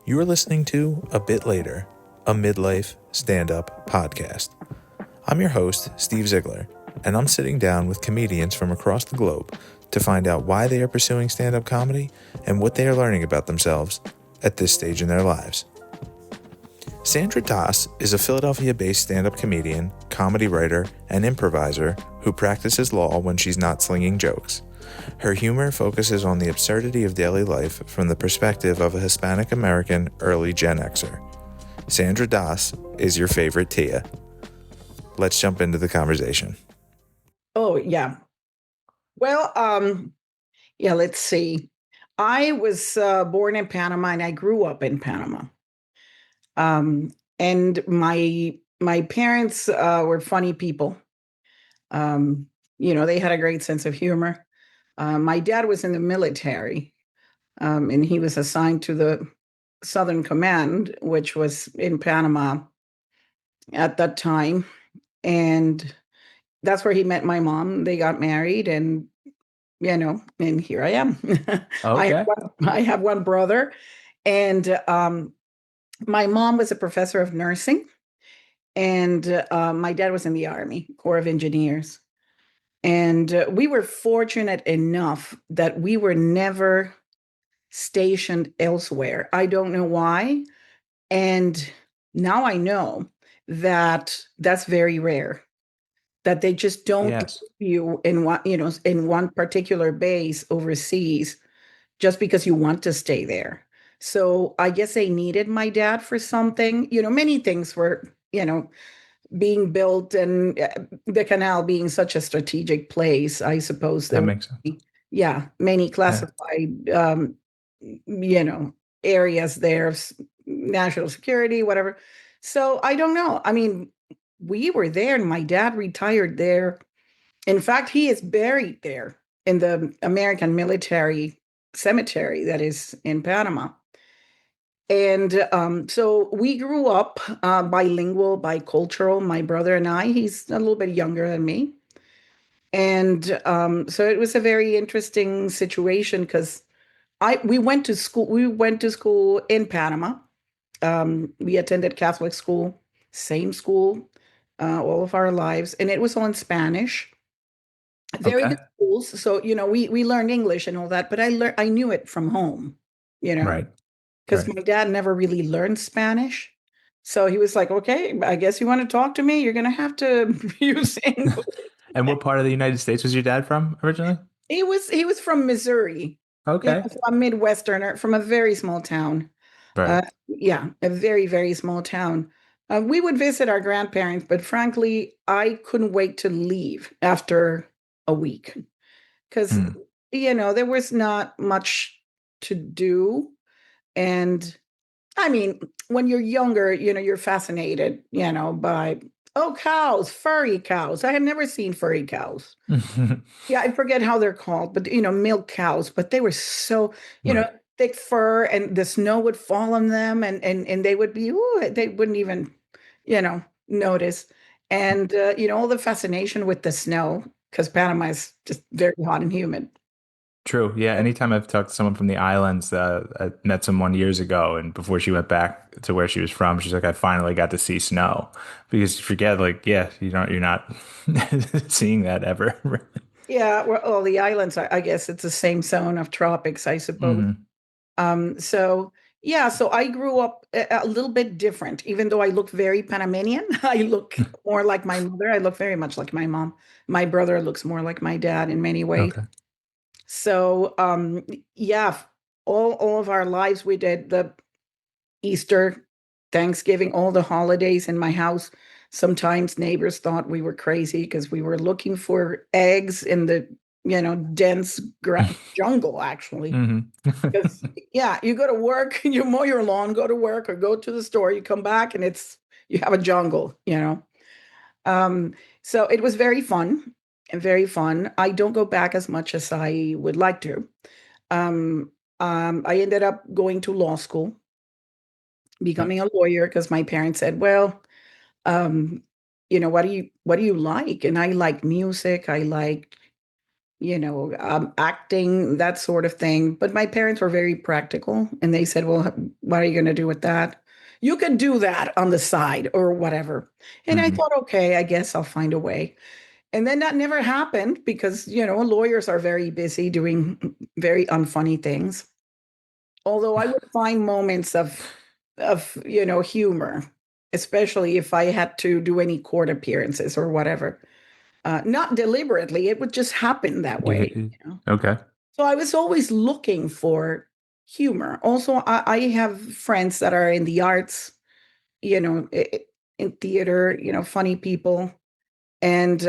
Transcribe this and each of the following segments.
You're listening to A Bit Later, a midlife stand-up podcast. I'm your host, Steve Ziegler, and I'm sitting down with comedians from across the globe to find out why they are pursuing stand-up comedy and what they are learning about themselves at this stage in their lives. Sandra Doss is a Philadelphia-based stand-up comedian, comedy writer, and improviser who practices law when she's not slinging jokes. Her humor focuses on the absurdity of daily life from the perspective of a Hispanic American early Gen Xer. Sandra Doss is your favorite Tia. Let's jump into the conversation. Oh, yeah. Well, let's see. I was born in Panama and I grew up in Panama. And my parents were funny people. They had a great sense of humor. My dad was in the military, and he was assigned to the Southern Command, which was in Panama at that time. And that's where he met my mom. They got married, and here I am. Okay. I have one brother, and my mom was a professor of nursing, and my dad was in the Army, Corps of Engineers. And we were fortunate enough that we were never stationed elsewhere. I don't know why. And now I know that that's very rare, that they just don't Yes. keep you in one particular base overseas just because you want to stay there. So I guess they needed my dad for something. Many things were, being built, and the canal being such a strategic place. I suppose That there makes sense. were, many Yeah. classified, areas there of national security, whatever. So I don't know. I mean, we were there, and my dad retired there. In fact, he is buried there in the American military cemetery that is in Panama. And so we grew up bilingual, bicultural, my brother and I. He's a little bit younger than me. And so it was a very interesting situation because we went to school. We went to school in Panama. We attended Catholic school, same school, all of our lives, and it was all in Spanish. Very Okay. good schools. So we learned English and all that, but I knew it from home. You know, Right. because my dad never really learned Spanish. So he was like, okay, I guess you want to talk to me? You're going to have to use English. And what part of the United States was your dad from originally? He was from Missouri, Okay. a Midwesterner from a very small town. Right. A very, very small town. We would visit our grandparents, but frankly, I couldn't wait to leave after a week because, Hmm. there was not much to do. And I mean, when you're younger, you're fascinated, by, oh, cows, furry cows. I had never seen furry cows. Yeah, I forget how they're called, but milk cows. But they were so, Right. thick fur, and the snow would fall on them, and they would be, ooh, they wouldn't even, notice. And all the fascination with the snow, because Panama is just very hot and humid. True. Yeah. Anytime I've talked to someone from the islands, I met someone years ago, and before she went back to where she was from, she's like, I finally got to see snow because you forget, like, yeah, you're not seeing that ever. Yeah, well, all the islands, I guess it's the same zone of tropics, I suppose. Hmm. So yeah, so I grew up a little bit different, even though I look very Panamanian. I look more like my mother. I look very much like my mom. My brother looks more like my dad in many ways. Okay. So yeah, all of our lives we did the Easter, Thanksgiving, all the holidays in my house. Sometimes neighbors thought we were crazy because we were looking for eggs in the dense jungle, actually. Hmm. Because yeah, you go to work, you mow your lawn, go to work, or go to the store, you come back, and you have a jungle. Um, so it was very fun and very fun. I don't go back as much as I would like to. Um, I ended up going to law school, becoming a lawyer, because my parents said, well, what do you like? And I like music, I like acting, that sort of thing. But my parents were very practical and they said, well, what are you going to do with that? You could do that on the side or whatever. And I Hmm. thought, okay, I guess I'll find a way. And then that never happened because, lawyers are very busy doing very unfunny things. Although I would find moments of humor, especially if I had to do any court appearances or whatever. Not deliberately, it would just happen that way. Okay. So I was always looking for humor. Also, I have friends that are in the arts, in theater, funny people. And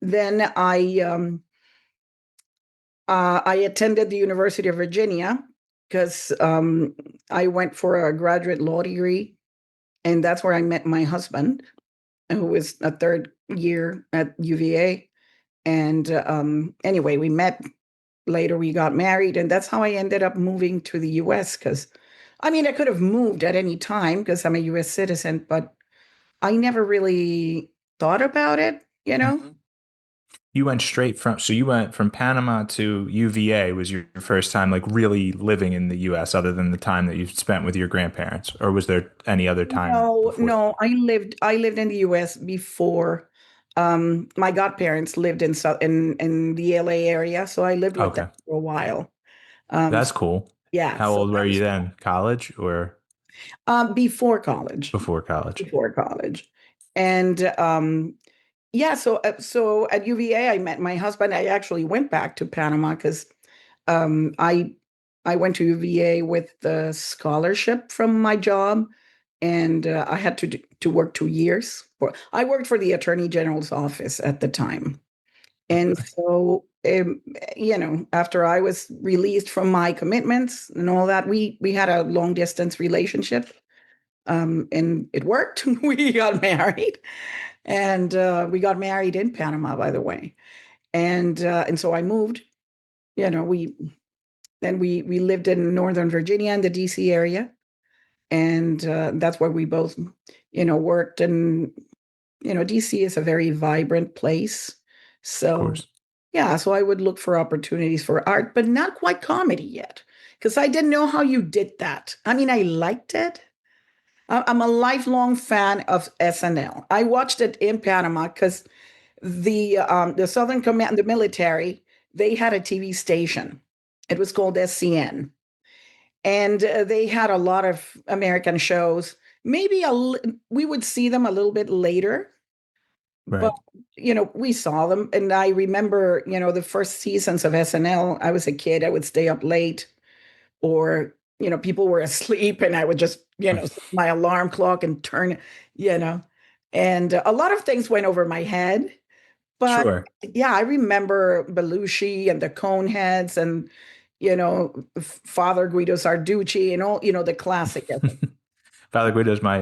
then I attended the University of Virginia because I went for a graduate law degree, and that's where I met my husband, who was a third year at UVA. And anyway, we met later, we got married, and that's how I ended up moving to the US. Because I mean, I could have moved at any time because I'm a US citizen, but I never really thought about it. Mhm. You went straight from, so you went from Panama to UVA was your first time like really living in the US other than the time that you spent with your grandparents, or was there any other time No, before that? no, I lived in the US before. My godparents lived in the LA area, so I lived with them Okay. for a while. Um, That's cool. yeah, How so old that were you was then? College or before college. before college? Before college. And yeah, so at UVA, I met my husband. I actually went back to Panama because um, I I went to UVA with the scholarship from my job, and I had to work 2 years. I worked for the Attorney General's office at the time, and Okay. so after I was released from my commitments and all that, we had a long distance relationship, and it worked. We got married, and we got married in Panama, by the way, and so I moved. We then we lived in Northern Virginia in the DC area, and that's where we both, worked. And DC is a very vibrant place, Of so course. yeah. So I would look for opportunities for art, but not quite comedy yet, because I didn't know how you did that. I mean, I liked it. I'm a lifelong fan of SNL. I watched it in Panama because the Southern Command, the military, they had a TV station. It was called SCN, and they had a lot of American shows. Maybe we would see them a little bit later, but Right. we saw them. And I remember, the first seasons of SNL. I was a kid. I would stay up late, or people were asleep, and I would just set my alarm clock and turn, you know, and a lot of things went over my head. But Sure. yeah, I remember Belushi and the Coneheads and, Father Guido Sarducci and all, the classic. Father Guido is my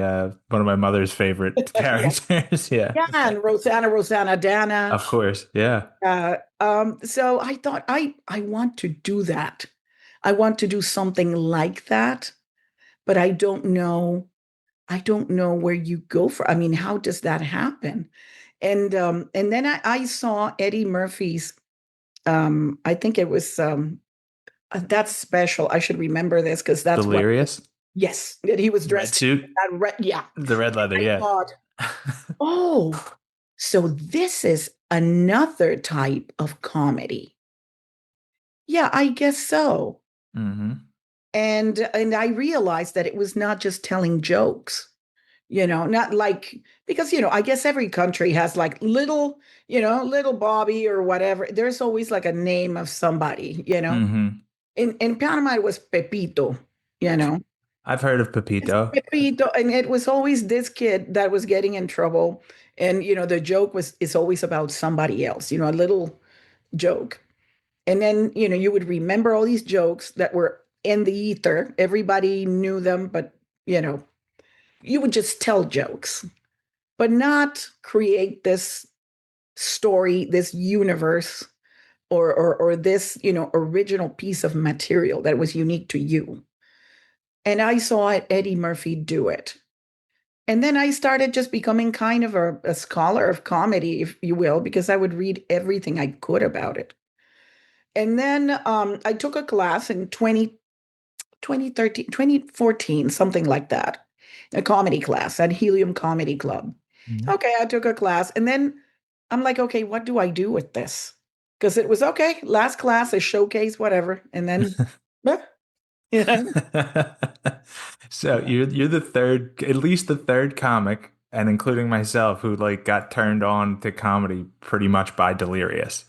one of my mother's favorite Yeah. characters. Yeah. Yeah. And Rosanna Dana. Of course. Yeah. So I thought I want to do that. I want to do something like that, but I don't know. I don't know where you go for. I mean, how does that happen? And then I saw Eddie Murphy's. I think it was that's special. I should remember this because that's what. Delirious. Yes, that he was Red dressed in suit. that red. Yeah, The red leather. I Yeah. thought, oh, so this is another type of comedy. Yeah, I guess so. Hmm. And I realized that it was not just telling jokes. Not like, because I guess every country has like little Bobby or whatever. There's always like a name of somebody. Hmm. In Panama it was Pepito, you know. I've heard of It's Pepito. Pepito, and it was always this kid that was getting in trouble. And the joke is always about somebody else, a little joke. And then you would remember all these jokes that were in the ether. Everybody knew them, but you would just tell jokes, but not create this story, this universe, or this original piece of material that was unique to you. And I saw Eddie Murphy do it, And then I started just becoming kind of a scholar of comedy, if you will, because I would read everything I could about it. And then I took a class in 2013, 2014, something like that, a comedy class at Helium Comedy Club. Mhm. Okay, I took a class. And then I'm like, okay, what do I do with this? Because it was okay, last class, a showcase, whatever. And then, you know, So you're the third, at least the third comic, and including myself, who like got turned on to comedy pretty much by Delirious.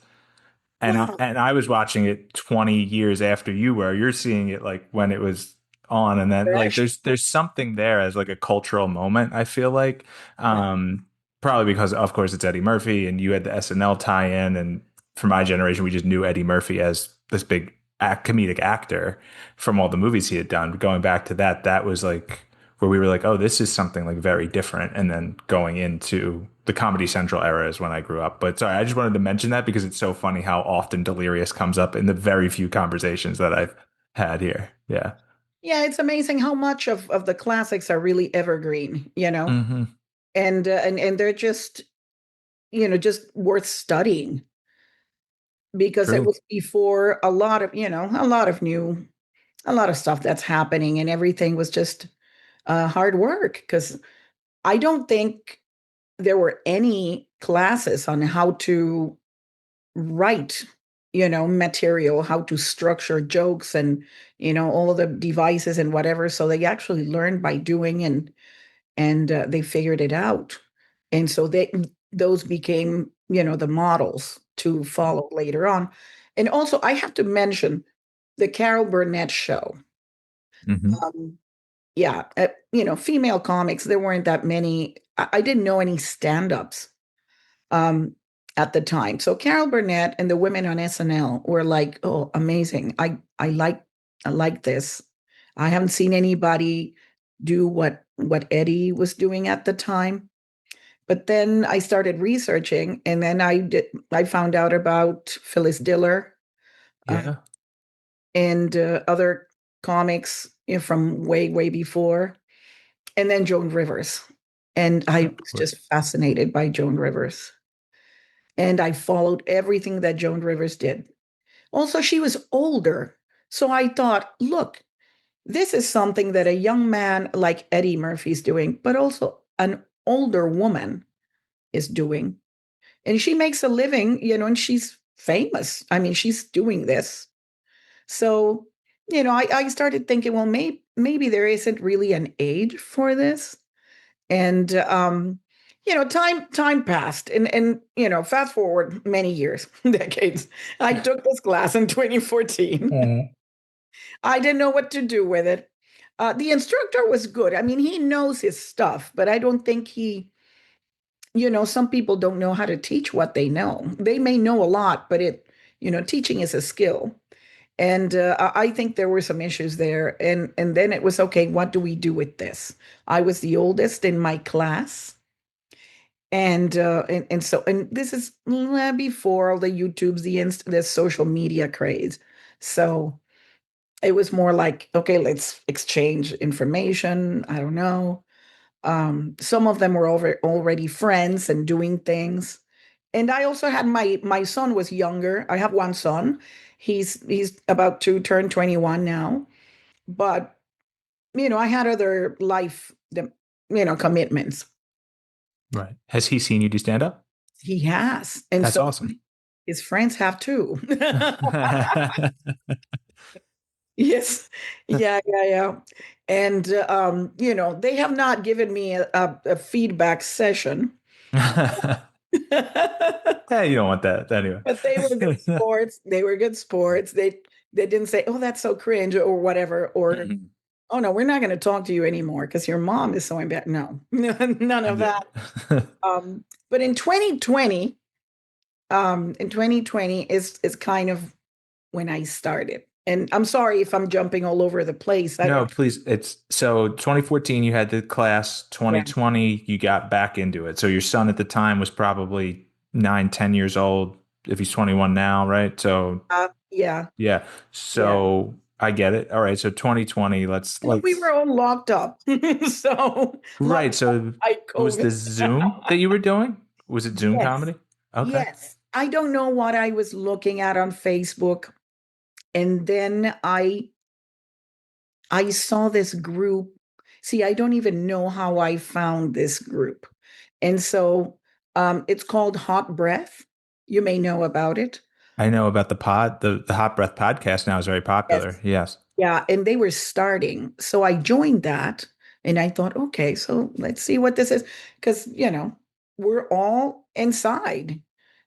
wow, And I was watching it 20 years after you were. You're seeing it like when it was on, and then like fresh. there's something there as like a cultural moment, I feel like. Probably because of course it's Eddie Murphy and you had the SNL tie-in, and for my generation, we just knew Eddie Murphy as this big comedic actor from all the movies he had done. But going back to that, that was like where we were like, oh, this is something like very different. And then going into the Comedy Central era is when I grew up. But sorry, I just wanted to mention that because it's so funny how often Delirious comes up in the very few conversations that I've had here. Yeah. Yeah, it's amazing how much of the classics are really evergreen, Hmm. and they're just, just worth studying because it True. was before a lot of, a lot of stuff that's happening, and everything was just hard work. Because I don't think there were any classes on how to write, material, how to structure jokes and, all the devices and whatever. So they actually learned by doing, and they figured it out. And so those became, the models to follow later on. And also, I have to mention the Carol Burnett show. Hmm. Um, yeah, female comics, there weren't that many. I didn't know any stand-ups um, at the time. So Carol Burnett and the women on SNL were like, oh, amazing. I like this. I haven't seen anybody do what Eddie was doing at the time. But then I started researching, and then I found out about Phyllis Diller, uh, Yeah. and other comics, from way before, and then Joan Rivers. And I Of was course. just fascinated by Joan Rivers. And I followed everything that Joan Rivers did. Also, she was older. So I thought, look, this is something that a young man like Eddie Murphy's doing, but also an older woman is doing. And she makes a living, and she's famous. I mean, she's doing this. So, I started thinking, well, maybe there isn't really an age for this. And time passed, and fast forward many years, decades. I took this class in 2014. Mhm. I didn't know what to do with it. The instructor was good. I mean, he knows his stuff, but I don't think some people don't know how to teach what they know. They may know a lot, but teaching is a skill. And I think there were some issues there. And then it was, okay, what do we do with this? I was the oldest in my class. And so, and this is before all the YouTubes, the social media craze. So it was more like, okay, let's exchange information. I don't know. Some of them were already friends and doing things. And I also had my son was younger. I have one son. He's about to turn 21 now. But I had other life, commitments. Right. Has he seen you do stand up? He has. And That's so awesome. his friends have too. Yes. Yeah. And they have not given me a feedback session. Hey, you don't want that anyway. But they were good sports. They were good sports. They didn't say, "Oh, that's so cringe," or whatever, or Mhm. "Oh no, we're not going to talk to you anymore because your mom is so embarrassed." No, none of Yeah. that. But in 2020 is kind of when I started. And I'm sorry if I'm jumping all over the place. I No, don't. please. It's so 2014, you had the class. Yeah. 2020, you got back into it. So your son at the time was probably 9, 10 years old, if he's 21 now, right? So Yeah. yeah. Yeah. So I get it. All right, so 2020. And we were Let's all locked up. So right. locked up So by was COVID. this Zoom that you were doing? Was it Zoom Yes. comedy? Okay. Yes. I don't know what I was looking at on Facebook. And then I saw this group. See, I don't even know how I found this group. And so it's called Hot Breath. You may know about it. I know about the Hot Breath podcast now is very Yes. popular. Yes. Yeah, and they were starting. So I joined that and I thought, okay, so let's see what this is. Because, we're all inside.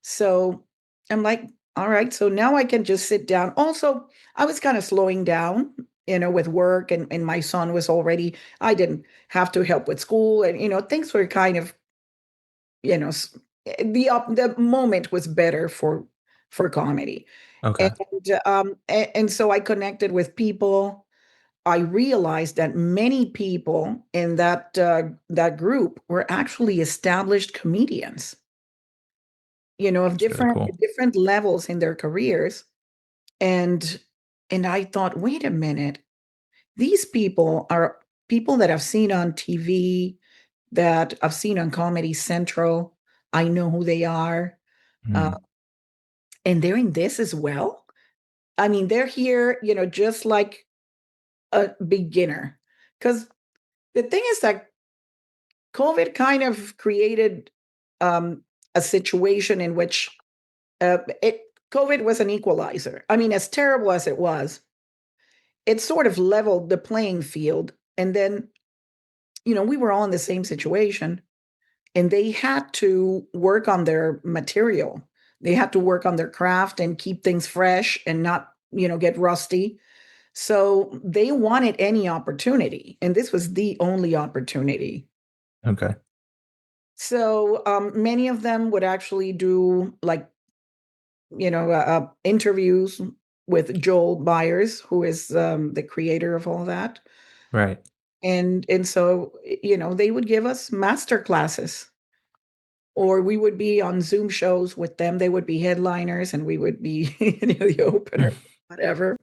So I'm like, all right, so now I can just sit down. Also, I was kind of slowing down, with work and my son was already, I didn't have to help with school and, things were kind of, you know, s- the moment was better for comedy. Okay. And so I connected with people. I realized that many people in that group were actually established comedians, of It's really cool. different levels in their careers. And and I thought, wait a minute, these people are people that I've seen on TV, that I've seen on Comedy Central. I know who they are, uh, Hmm. and they're in this as well. I mean, they're here, just like a beginner. Because the thing is that COVID kind of created um, a situation in which it COVID was an equalizer. I mean, as terrible as it was, it sort of leveled the playing field. And then, we were all in the same situation, and they had to work on their material. They had to work on their craft and keep things fresh and not, get rusty. So they wanted any opportunity, and this was the only opportunity. Okay. So many of them would actually do like, interviews with Joel Byers, who is the creator of all that. Right. And so, they would give us master classes, or we would be on Zoom shows with them. They would be headliners and we would be the opener, whatever.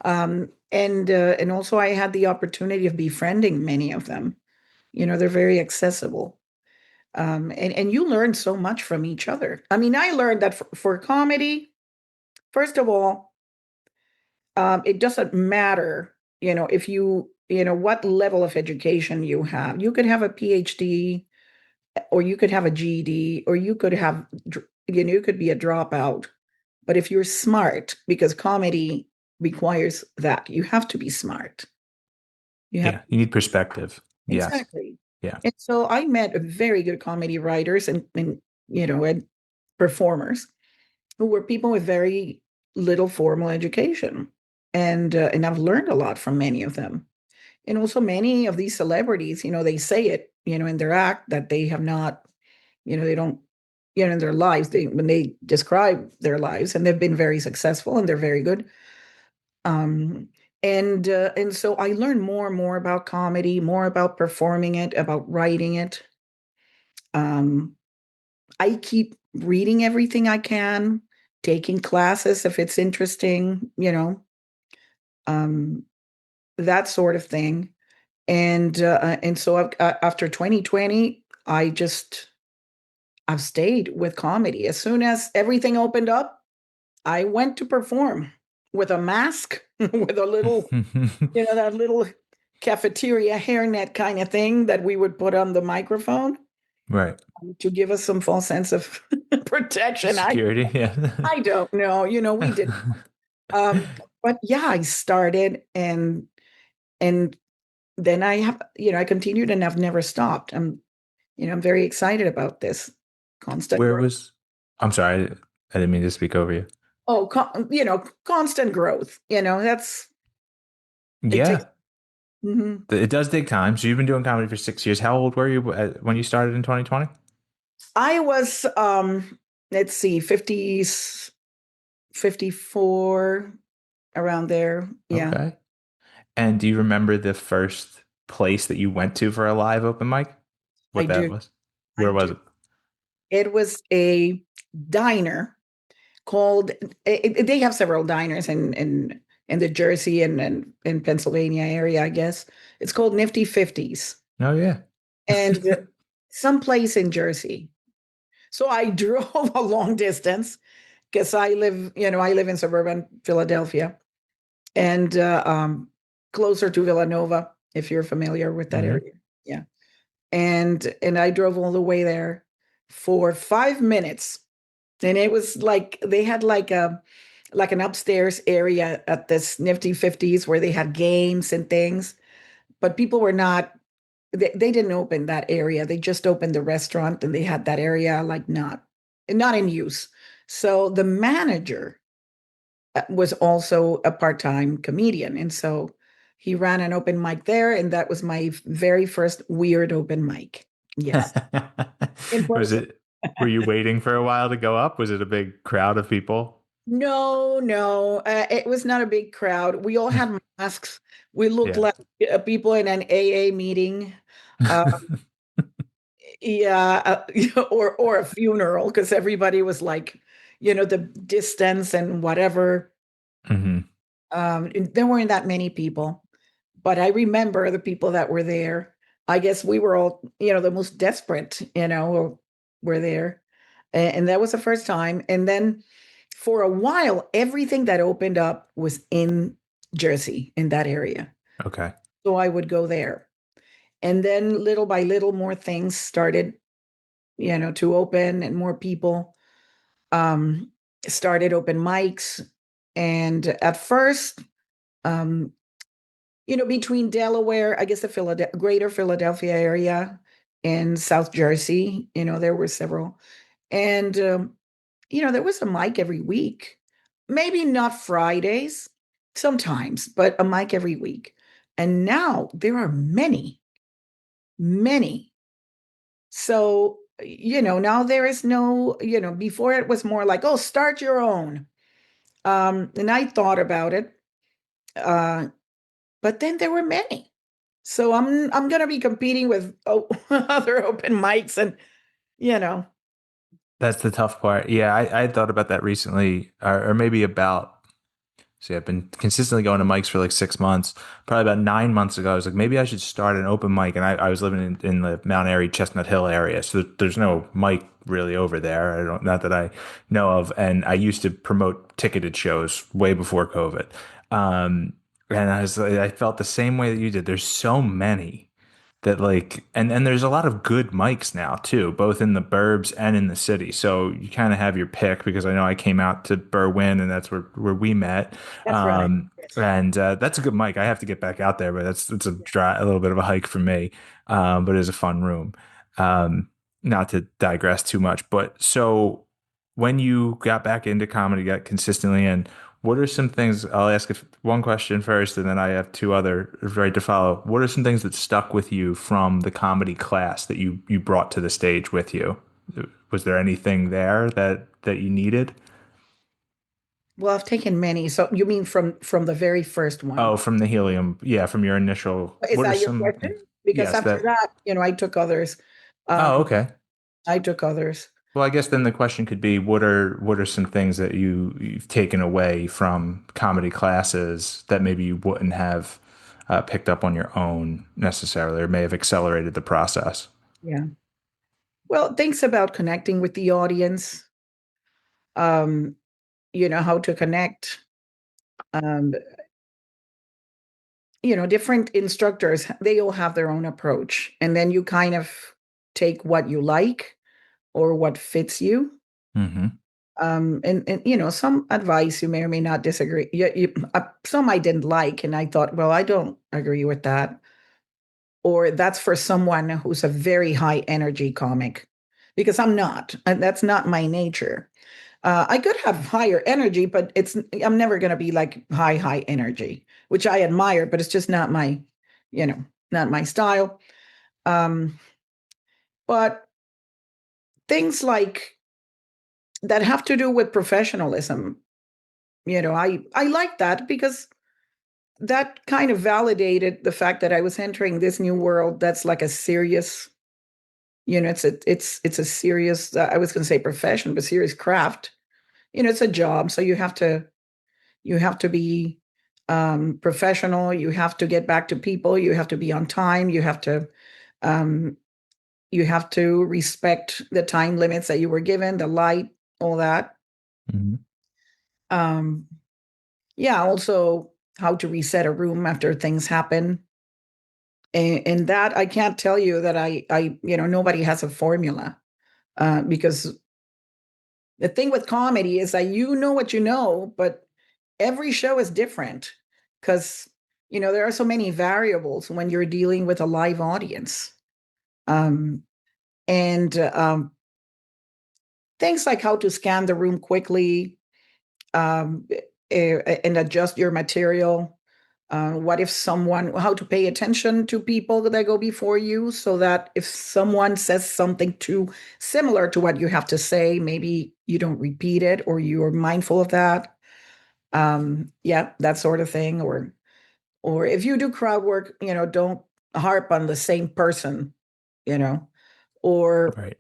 And also I had the opportunity of befriending many of them. They're very accessible. And you learn so much from each other. I mean, I learned that for comedy, first of all, it doesn't matter, if what level of education you have. You could have a PhD, or you could have a GED, or you could have, you could be a dropout. But if you're smart, because comedy requires that, you have to be smart. You have Yeah. You need perspective. Yes. exactly. Yeah. And so I met very good comedy writers and performers who were people with very little formal education. And I've learned a lot from many of them. And also many of these celebrities, they say it, in their act that they have not, they don't, in their lives, when they describe their lives, and they've been very successful and they're very good. Um, and so I learned more and more about comedy, more about performing it, about writing it. Um, I keep reading everything I can, taking classes if it's interesting, um, that sort of thing. And so after 2020, I've stayed with comedy. As soon as everything opened up, I went to perform with a mask, with a little, that little cafeteria hairnet kind of thing that we would put on the microphone Right. to give us some false sense of protection. Security. Yeah. I don't know. We did. Um, but yeah, I started and then I have, I continued and I've never stopped. I'm very excited about this constant Where growth. was, I'm sorry. I didn't mean to speak over you. Oh, constant growth. It takes. Yeah. Mhm. It does take time. So you've been doing comedy for 6 years. How old were you when you started in 2020? I was, let's see, 50s, 54, around there. Yeah, Okay. And do you remember the first place that you went to for a live open mic? I What that do. was? I Where was do. it? It was a diner called, they have several diners in in the Jersey and in Pennsylvania area, I guess. It's called Nifty Fifties, Oh yeah. and someplace in Jersey. So I drove a long distance because I live in suburban Philadelphia and closer to Villanova, if you're familiar with that Hmm. area. Yeah. And I drove all the way there for 5 minutes. And it was like they had like an upstairs area at this Nifty Fifties where they had games and things, but people were not they didn't open that area. They just opened the restaurant and they had that area like not in use. So the manager was also a part-time comedian. And so he ran an open mic there. And that was my very first weird open mic. Yes. In Was person. it, were you waiting for a while to go up? Was it a big crowd of people? No, no, it was not a big crowd. We all had masks. We looked Yeah. like people in an AA meeting. Uh, yeah, or a funeral because everybody was like, the distance and whatever. Hmm. And there weren't that many people, but I remember the people that were there. I guess we were all, the most desperate, were there. And that was the first time. And then for a while, everything that opened up was in Jersey, in that area. Okay. So I would go there. And then little by little, more things started, to open and more people um, started open mics. And at first, um, between Delaware, I guess the greater Philadelphia area and South Jersey, there were several. And, there was a mic every week. Maybe not Fridays, sometimes, but a mic every week. And now there are many, many. So, now there is no, before it was more like, oh, start your own. And I thought about it. Uh, but then there were many. So I'm gonna be competing with other open mics and you know, That's the tough part. Yeah, I thought about that recently, or maybe about. See, I've been consistently going to mics for like 6 months. Probably about 9 months ago, I was like, maybe I should start an open mic. And I was living in the Mount Airy, Chestnut Hill area, so there's no mic really over there. I don't, not that I know of. And I used to promote ticketed shows way before COVID. Um, and I felt the same way that you did. There's so many that like and there's a lot of good mics now too, both in the burbs and in the city, so you kind of have your pick, because I know I came out to Berwyn and that's where we met. that's right. Yes. And that's a good mic. I have to get back out there, but it's a little bit of a hike for me, but it is a fun room. um, Not to digress too much, but so when you got back into comedy, got consistently in, what are some things? I'll ask one question first, and then I have two other right to follow. What are some things that stuck with you from the comedy class that you brought to the stage with you? Was there anything there that you needed? Well, I've taken many. So you mean from the very first one? Oh, from the Helium. Yeah, from your initial. Is What are that your some question? things? Because Yes, after that. that, I took others. Oh, Um, okay. I took others. Well, I guess then the question could be, what are some things that you've taken away from comedy classes that maybe you wouldn't have picked up on your own necessarily, or may have accelerated the process? Yeah. Well, things about connecting with the audience. Um, how to connect. Um, different instructors, they all have their own approach, and then you kind of take what you like or what fits you. Hmm. And some advice you may or may not disagree. Some I didn't like, and I thought, well, I don't agree with that. Or that's for someone who's a very high energy comic, because I'm not, and that's not my nature. I could have higher energy, but I'm never going to be like high energy, which I admire, but it's just not my, not my style. Um, but things that have to do with professionalism, I like that because that kind of validated the fact that I was entering this new world that's like a serious, it's a serious, I was going to say profession, but serious craft. It's a job, so you have to be professional. You have to get back to people. You have to be on time. Um, you have to respect the time limits that you were given, the light, all that. Mhm. Um, yeah, also how to reset a room after things happen. And that I can't tell you that nobody has a formula, because the thing with comedy is that you know what you know, but every show is different because there are so many variables when you're dealing with a live audience. Um, and things like how to scan the room quickly, um, and adjust your material. What if how to pay attention to people that go before you so that if someone says something too similar to what you have to say, maybe you don't repeat it or you're mindful of that. Yeah, that sort of thing. Or if you do crowd work, don't harp on the same person, you know, or Right.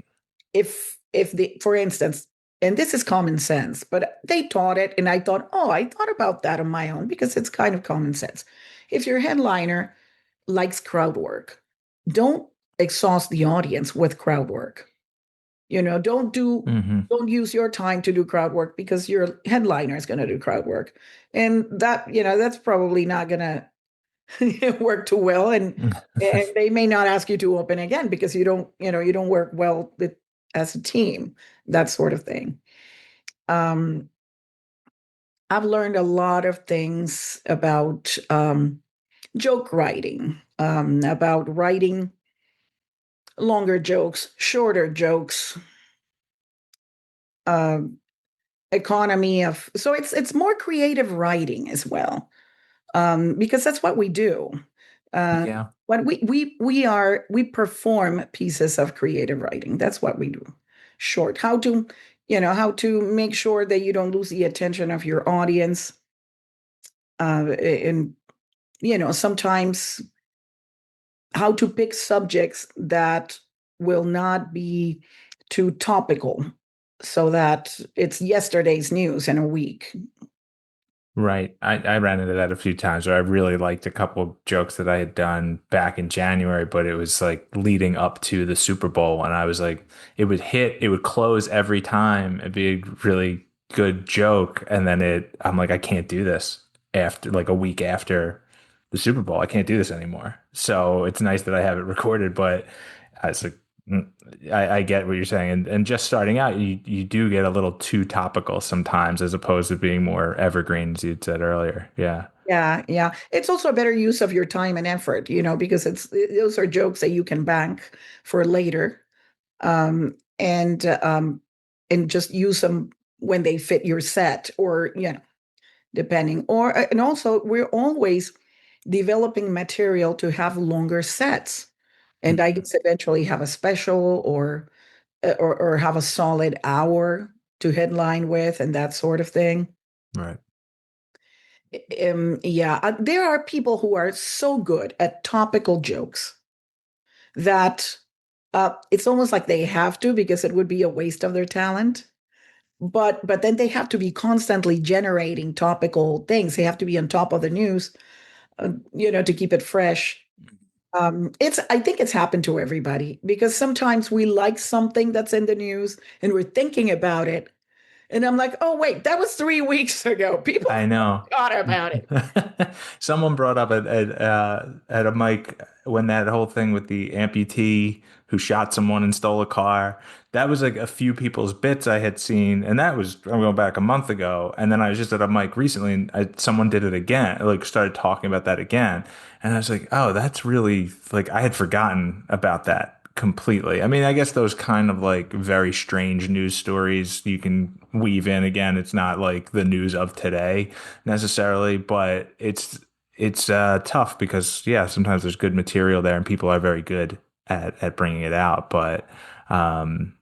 if the for instance, and this is common sense, but they taught it and I thought, oh, I thought about that on my own because it's kind of common sense. If your headliner likes crowd work, don't exhaust the audience with crowd work. Don't do Hmm. don't use your time to do crowd work because your headliner is going to do crowd work. And that's probably not going to work too well, and they may not ask you to open again because you don't work well as a team, that sort of thing. um I've learned a lot of things about joke writing, about writing longer jokes, shorter jokes, um economy of so it's more creative writing as well, because that's what we do. Uh, Yeah. what we perform pieces of creative writing. That's what we do. Short. How to make sure that you don't lose the attention of your audience. And sometimes how to pick subjects that will not be too topical, so that it's yesterday's news in a week. Right. I ran into that a few times where I really liked a couple of jokes that I had done back in January, but it was like leading up to the Super Bowl. And I was like, it would close every time. It'd be a really good joke. And then I'm like, I can't do this after like a week after the Super Bowl. I can't do this anymore. So it's nice that I have it recorded, but I was like, mm, I get what you're saying, and just starting out, you do get a little too topical sometimes, as opposed to being more evergreen, as you'd said earlier. Yeah, Yeah, yeah. It's also a better use of your time and effort, because those are jokes that you can bank for later, and just use them when they fit your set, or depending. And also we're always developing material to have longer sets, and I guess eventually have a special, or have a solid hour to headline with, and that sort of thing. right. Yeah, there are people who are so good at topical jokes that it's almost like they have to, because it would be a waste of their talent. But then they have to be constantly generating topical things. They have to be on top of the news, to keep it fresh. I think it's happened to everybody, because sometimes we like something that's in the news and we're thinking about it, and I'm like, oh wait, that was 3 weeks ago. People I know. forgot about it. Someone brought up at a mic when that whole thing with the amputee who shot someone and stole a car. That was like a few people's bits I had seen, and that was I'm going back a month ago. And then I was just at a mic recently, and someone did it again, like started talking about that again, and I was like, oh, that's really like I had forgotten about that completely. I mean, I guess those kind of like very strange news stories you can weave in again. It's not like the news of today necessarily, but it's tough because yeah, sometimes there's good material there and people are very good at bringing it out. But um,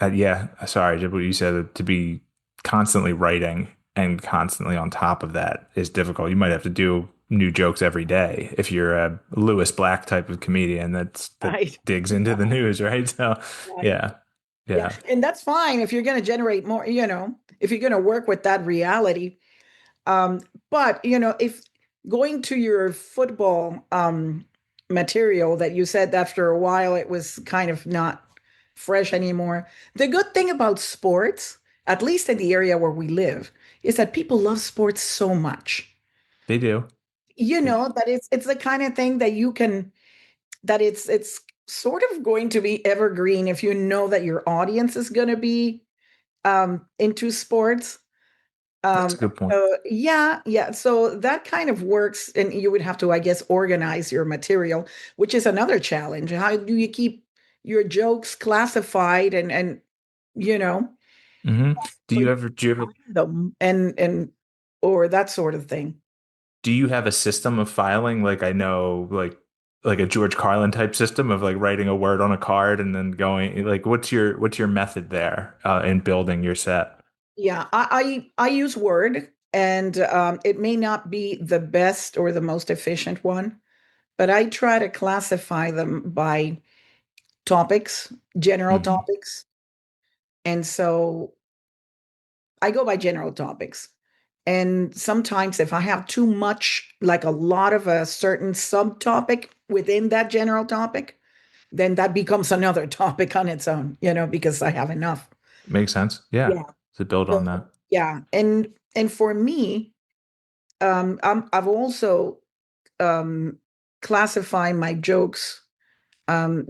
yeah, sorry, what you said to be constantly writing and constantly on top of that is difficult. You might have to do new jokes every day if you're a Lewis Black type of comedian that Right. digs into the news, right? So, Right. yeah, Yeah. yeah, And that's fine if you're going to generate more, if you're going to work with that reality. But, if going to your football material that you said after a while it was kind of not fresh anymore. The good thing about sports, at least in the area where we live, is that people love sports so much. They do. You They- know that it's the kind of thing that you can that it's sort of going to be evergreen if you know that your audience is going to be into sports. That's a good point. Yeah, yeah. So that kind of works, and you would have to, I guess, organize your material, which is another challenge. How do you keep your jokes classified and you know, Hmm. Do so you you ever do you ever find them and or that sort of thing? do you have a system of filing? Like I know like a George Carlin type system of like writing a word on a card and then going like what's your method there in building your set? Yeah, I use Word, and it may not be the best or the most efficient one, but I try to classify them by topics, general Hmm. topics. And so I go by general topics. And sometimes if I have too much, like a lot of a certain subtopic within that general topic, then that becomes another topic on its own, because I have enough. Makes sense. Yeah. Yeah. To build So on that. yeah. And for me, I've also um classify my jokes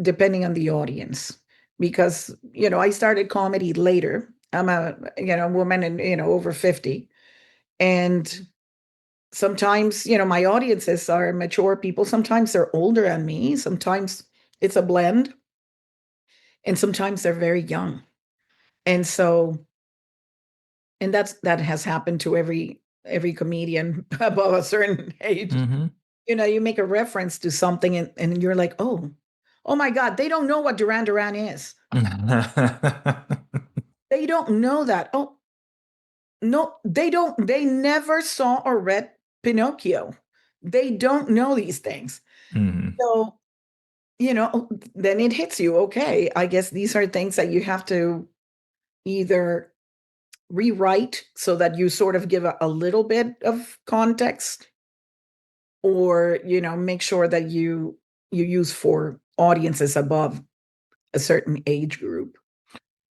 depending on the audience because I started comedy later. I'm a woman and over 50, and sometimes my audiences are mature people, sometimes they're older than me, sometimes it's a blend, and sometimes they're very young. And so that has happened to every comedian above a certain age. Hmm. You make a reference to something, and you're like, oh my God, they don't know what Duran Duran is. They don't know that. Oh, no, they don't. They never saw or read Pinocchio. They don't know these things. Hmm. So, then it hits you. Okay, I guess these are things that you have to either rewrite so that you sort of give a little bit of context, or, make sure that you use for audiences above a certain age group.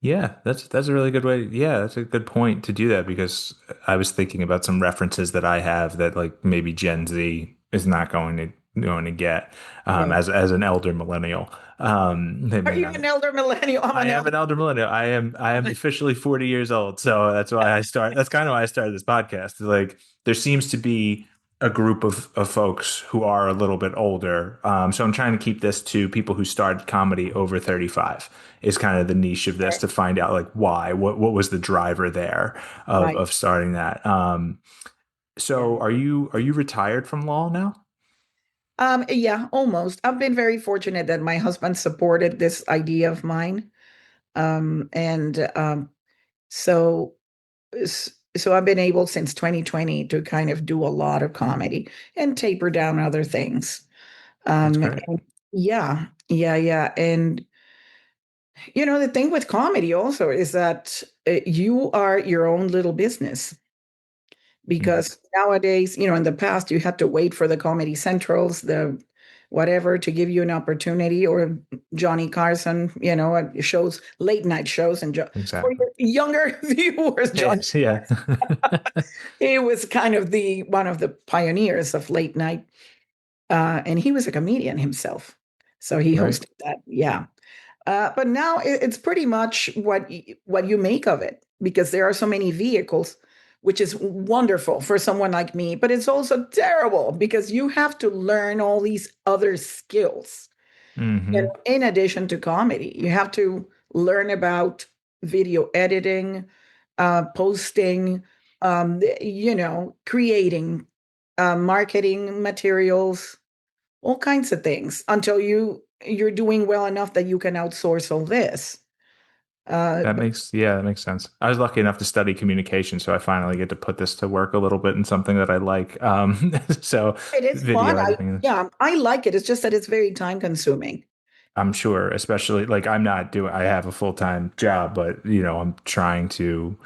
Yeah, that's a really good way. Yeah, that's a good point to do that because I was thinking about some references that I have that like maybe Gen Z is not going to get Right. as an elder millennial. They Are may you not. an elder millennial? I'm I an am elder. an elder millennial. I am officially 40 years old. So that's kind of why I started this podcast. Like there seems to be a group of folks who are a little bit older. So I'm trying to keep this to people who started comedy over 35 is kind of the niche of this to find out like why, what was the driver there Right. of starting that. Yeah. So are you retired from law now? Yeah, almost. I've been very fortunate that my husband supported this idea of mine. And so so I've been able since 2020 to kind of do a lot of comedy and taper down other things. That's great. And yeah, yeah, yeah. And the thing with comedy also is that you are your own little business. Mhm. Because nowadays, in the past, you had to wait for the Comedy Centrals, the whatever, to give you an opportunity, or Johnny Carson, shows, late night shows. And for Exactly. your younger viewers, Johnny, Yes, yeah. he was kind of the one of the pioneers of late night, and he was a comedian himself, so he Right. hosted that. Yeah. But now it's pretty much what you make of it, because there are so many vehicles, which is wonderful for someone like me. But it's also terrible because you have to learn all these other skills. Hmm. In addition to comedy, you have to learn about video editing, posting, creating, marketing materials, all kinds of things until you're doing well enough that you can outsource all this. But That makes sense. I was lucky enough to study communication, so I finally get to put this to work a little bit in something that I like. So it is fun. video editing. Yeah, I like it. It's just that it's very time consuming. I'm sure, especially like I have a full-time job, but I'm trying to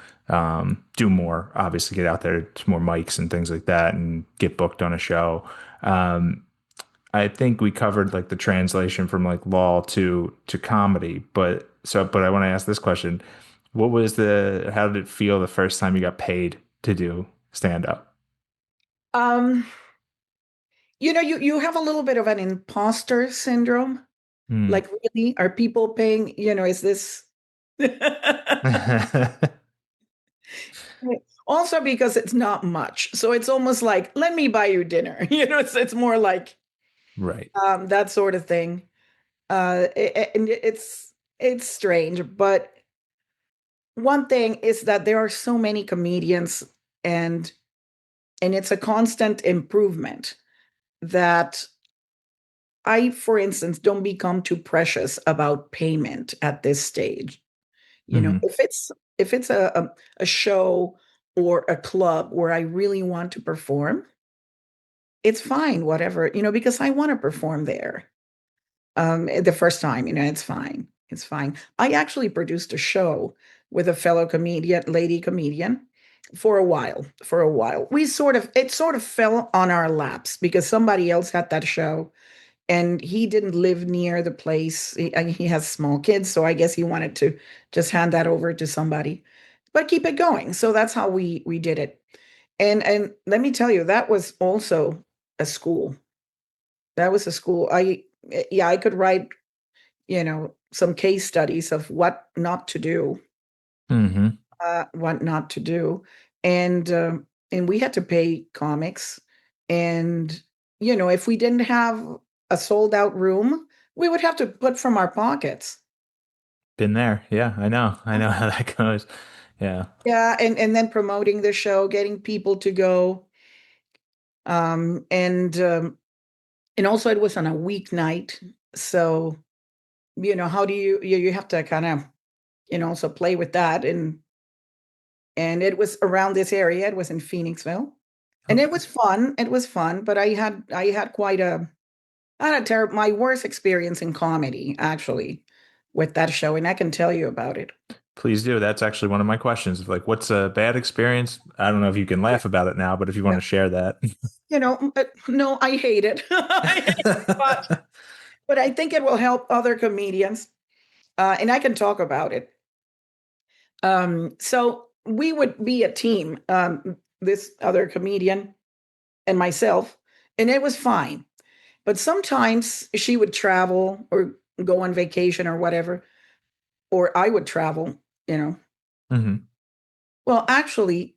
do more, obviously get out there to more mics and things like that and get booked on a show. Um, I think we covered like the translation from like law to comedy, but I want to ask this question. How did it feel the first time you got paid to do stand up? Um, you have a little bit of an imposter syndrome. Hmm. Like, really, are people paying, is this also because it's not much. So it's almost like, let me buy you dinner. It's more like Right. that sort of thing. And it's strange, but one thing is that there are so many comedians, and it's a constant improvement that I, for instance, don't become too precious about payment at this stage. Hmm. If it's a show or a club where I really want to perform, it's fine, whatever, because I want to perform there. The first time, it's fine. It's fine. I actually produced a show with a fellow comedian, lady comedian, for a while. For a while. It sort of fell on our laps because somebody else had that show and he didn't live near the place. He has small kids, so I guess he wanted to just hand that over to somebody, but keep it going. So that's how we did it. And let me tell you, that was also a school. That was a school. Yeah, I could write, some case studies of Hmm. what not to do, and we had to pay comics, and if we didn't have a sold out room, we would have to put from our pockets. Been there. Yeah, I know. I know how that goes. Yeah. Yeah, and then promoting the show, getting people to go, um, and um, and also it was on a weeknight, so how do you have to kind of also play with that, and it was around this area. It was in Phoenixville, and it Okay. was fun. It was fun, but I had I had a terrible my worst experience in comedy actually with that show, and I can tell you about it. Please do. That's actually one of my questions. Like, what's a bad experience? I don't know if you can laugh about it now, but if you want Yeah, to share that. no, I hate it. I hate it, but I think it will help other comedians, and I can talk about it. So we would be a team, this other comedian and myself, and it was fine. But sometimes she would travel or go on vacation or whatever, or I would travel, you know. Hmm. Well, actually,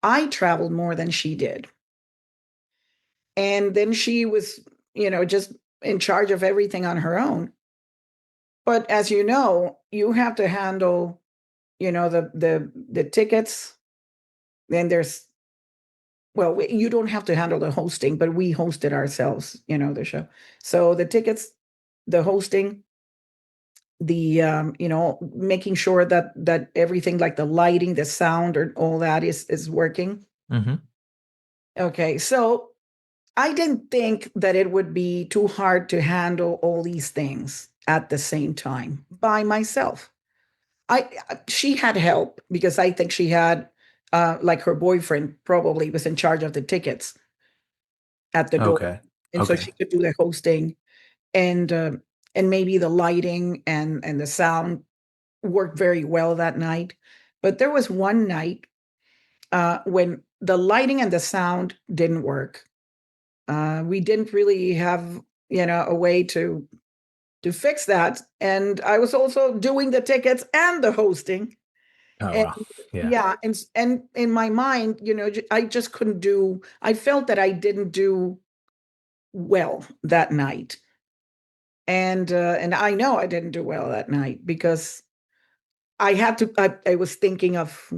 I traveled more than she did. And then she was, just in charge of everything on her own. But as you know, you have to handle, the tickets. Then there's well, you don't have to handle the hosting, but we hosted ourselves, the show. So the tickets, the hosting, making sure that everything like the lighting, the sound, or all that is working. Hmm. Okay, so I didn't think that it would be too hard to handle all these things at the same time by myself. She had help because I think she had like her boyfriend probably was in charge of the tickets at the door, Okay. and so Okay. she could do the hosting, and uh, and maybe the lighting and the sound worked very well that night. But there was one night when the lighting and the sound didn't work. We didn't really have, a way to fix that, and I was also doing the tickets and the hosting, Oh, and well. Yeah. yeah, and in my mind, I just couldn't do. I felt that I didn't do well that night, and I know I didn't do well that night because I had to. I was thinking of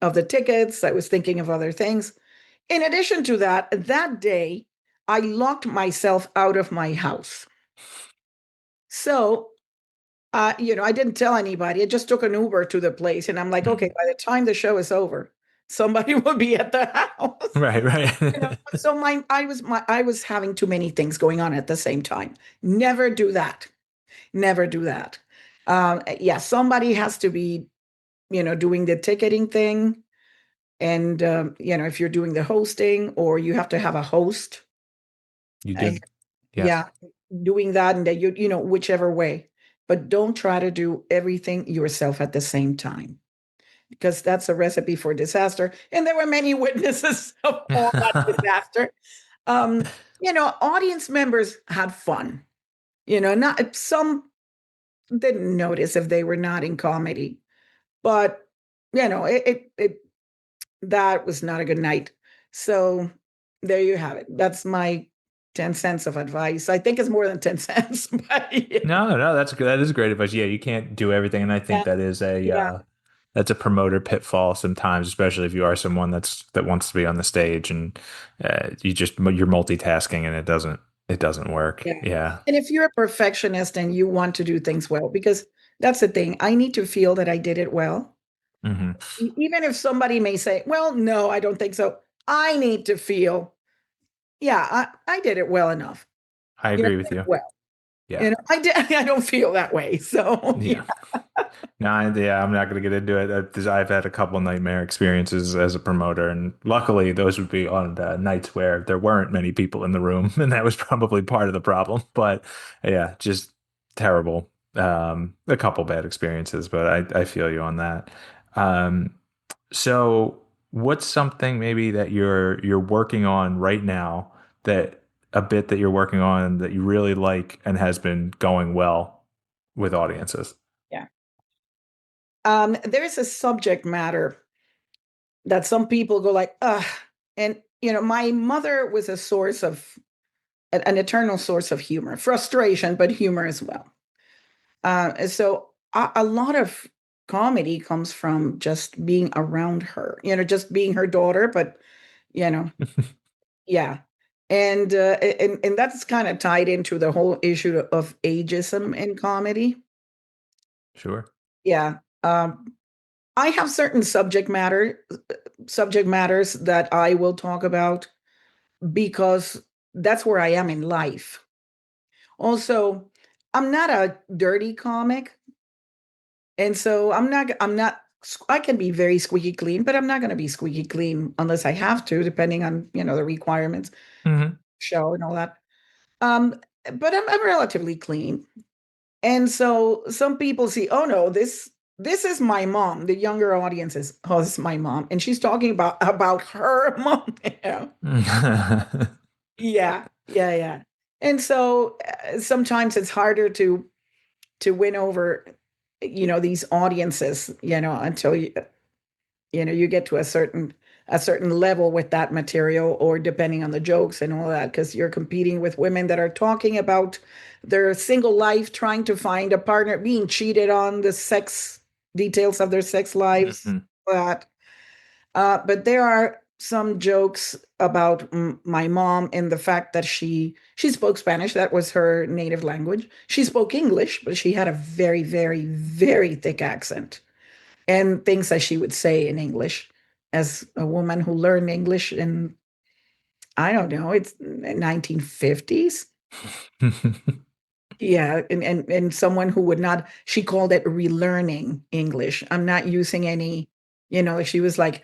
the tickets. I was thinking of other things. In addition to that, that day I locked myself out of my house. So, I didn't tell anybody. I just took an Uber to the place, and I'm like, okay, by the time the show is over, somebody will be at the house. Right, You know, right. so I was having too many things going on at the same time. Never do that. Never do that. Yeah, somebody has to be, doing the ticketing thing. And, if you're doing the hosting, or you have to have a host, You uh, do? Yes. yeah, doing that, and that whichever way. But don't try to do everything yourself at the same time, because that's a recipe for disaster. And there were many witnesses of all that disaster. Audience members had fun. Not some didn't notice if they were not in comedy, but it that was not a good night. So there you have it. That's my 10 cents of advice. I think it's more than 10 cents, but yeah, No, no, that's good. That is great advice. Yeah, you can't do everything, and I think that is yeah, that's a promoter pitfall sometimes, especially if you are someone that wants to be on the stage and you're multitasking and it doesn't work. yeah. Yeah. And if you're a perfectionist and you want to do things well, because that's the thing, I need to feel that I did it well. Hmm. Even if somebody may say, well, no, I don't think so. I need to feel, yeah, I did it well enough. I I agree did with it you. well. Yeah. I did. I don't feel that way. So yeah, Yeah. No, yeah, I'm not going to get into it. 'Cause I've had a couple nightmare experiences as a promoter, and luckily those would be on nights where there weren't many people in the room, and that was probably part of the problem. But yeah, just terrible. A couple bad experiences, but I feel you on that. Um, so what's something maybe that you're working on right now, that a bit that you're working on that you really like and has been going well with audiences? yeah. There is a subject matter that some people go like, ugh. And my mother was a source of an eternal source of humor, frustration, but humor as well. So a lot of comedy comes from just being around her, just being her daughter, but you know, yeah. And that's kind of tied into the whole issue of ageism in comedy. Sure. Yeah. I have certain subject matters that I will talk about because that's where I am in life. Also, I'm not a dirty comic, and so I'm not I can be very squeaky clean, but I'm not going to be squeaky clean unless I have to, depending on, the requirements, Hmm. show and all that. Um, but I'm relatively clean. And so some people see, oh no, this is my mom. The younger audience is, oh, this is my mom. And she's talking about her mom. Yeah. Yeah. Yeah. Yeah. And so sometimes it's harder to win over, these audiences, until you get to a certain level with that material, or depending on the jokes and all that, because you're competing with women that are talking about their single life, trying to find a partner, being cheated on, the sex details of their sex lives, Hmm. that but there are some jokes about my mom, and the fact that she spoke Spanish. That was her native language. She spoke English, but she had a very, very, very thick accent, and things that she would say in English as a woman who learned English in, I don't know, it's 1950s. Yeah, and someone who would not, she called it relearning English. I'm not using any, she was like,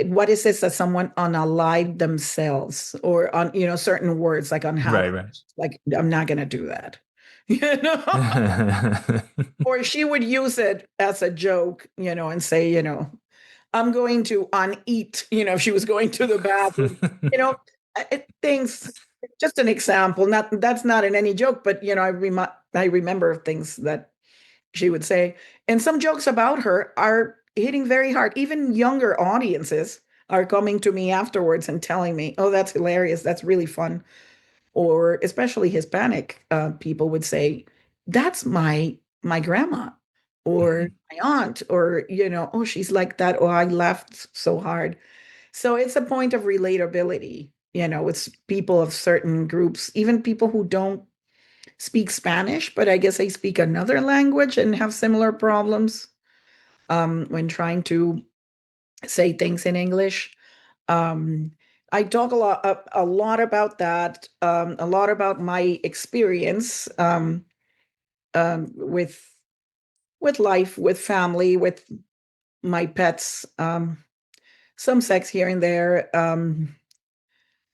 what is this that someone unallied themselves, or on, certain words, like on how, Right, right. like, I'm not going to do that. you know or she would use it as a joke, and say, I'm going to uneat, if she was going to the bathroom, you know, things, just an example, not, that's not in any joke, but, I remember things that she would say. And some jokes about her are hitting very hard. Even younger audiences are coming to me afterwards and telling me, oh, that's hilarious. That's really fun. Or especially Hispanic people would say, that's my grandma, or my aunt, or, oh, she's like that. Oh, I laughed so hard. So it's a point of relatability, with people of certain groups, even people who don't speak Spanish, but I guess they speak another language and have similar problems when trying to say things in English. Um, I talk a lot about that, a lot about my experience. with life, with family, with my pets, some sex here and there,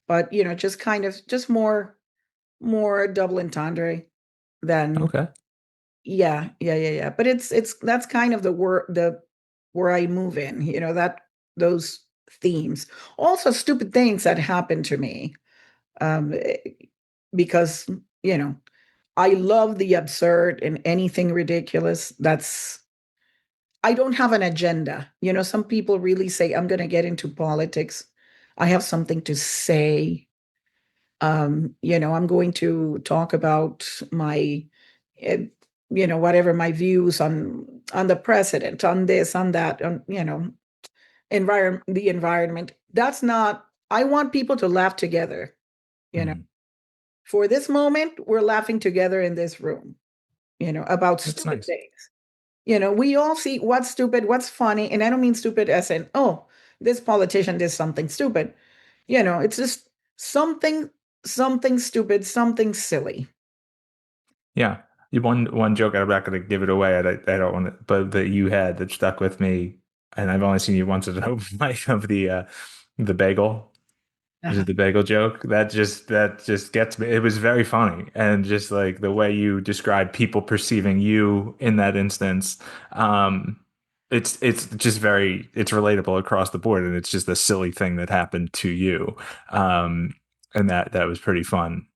but just kind of just more double entendre than Okay. yeah, yeah, yeah, yeah. But it's that's kind of the where I move in, that those themes. Also stupid things that happen to me. Um eh, because, you know, I love the absurd and anything ridiculous. That's I don't have an agenda. Some people really say I'm going to get into politics. I have something to say. I'm going to talk about my uh, whatever my views on the president, on this, on that, on the environment. That's not I want people to laugh together, you know. Mhm. For this moment, we're laughing together in this room, about That's stupid nice. things. We all see what's stupid, what's funny, and I don't mean stupid as in, oh, this politician did something stupid. It's just something, something stupid, something silly. Yeah. One joke, I'm not going to give it away. I don't want to, but that you had that stuck with me, and I've only seen you once at an open mic of the bagel. Is Uh-huh. it the bagel joke? That just gets me. It was very funny, and just like the way you describe people perceiving you in that instance, um, it's just it's relatable across the board, and it's just a silly thing that happened to you, um, and that was pretty fun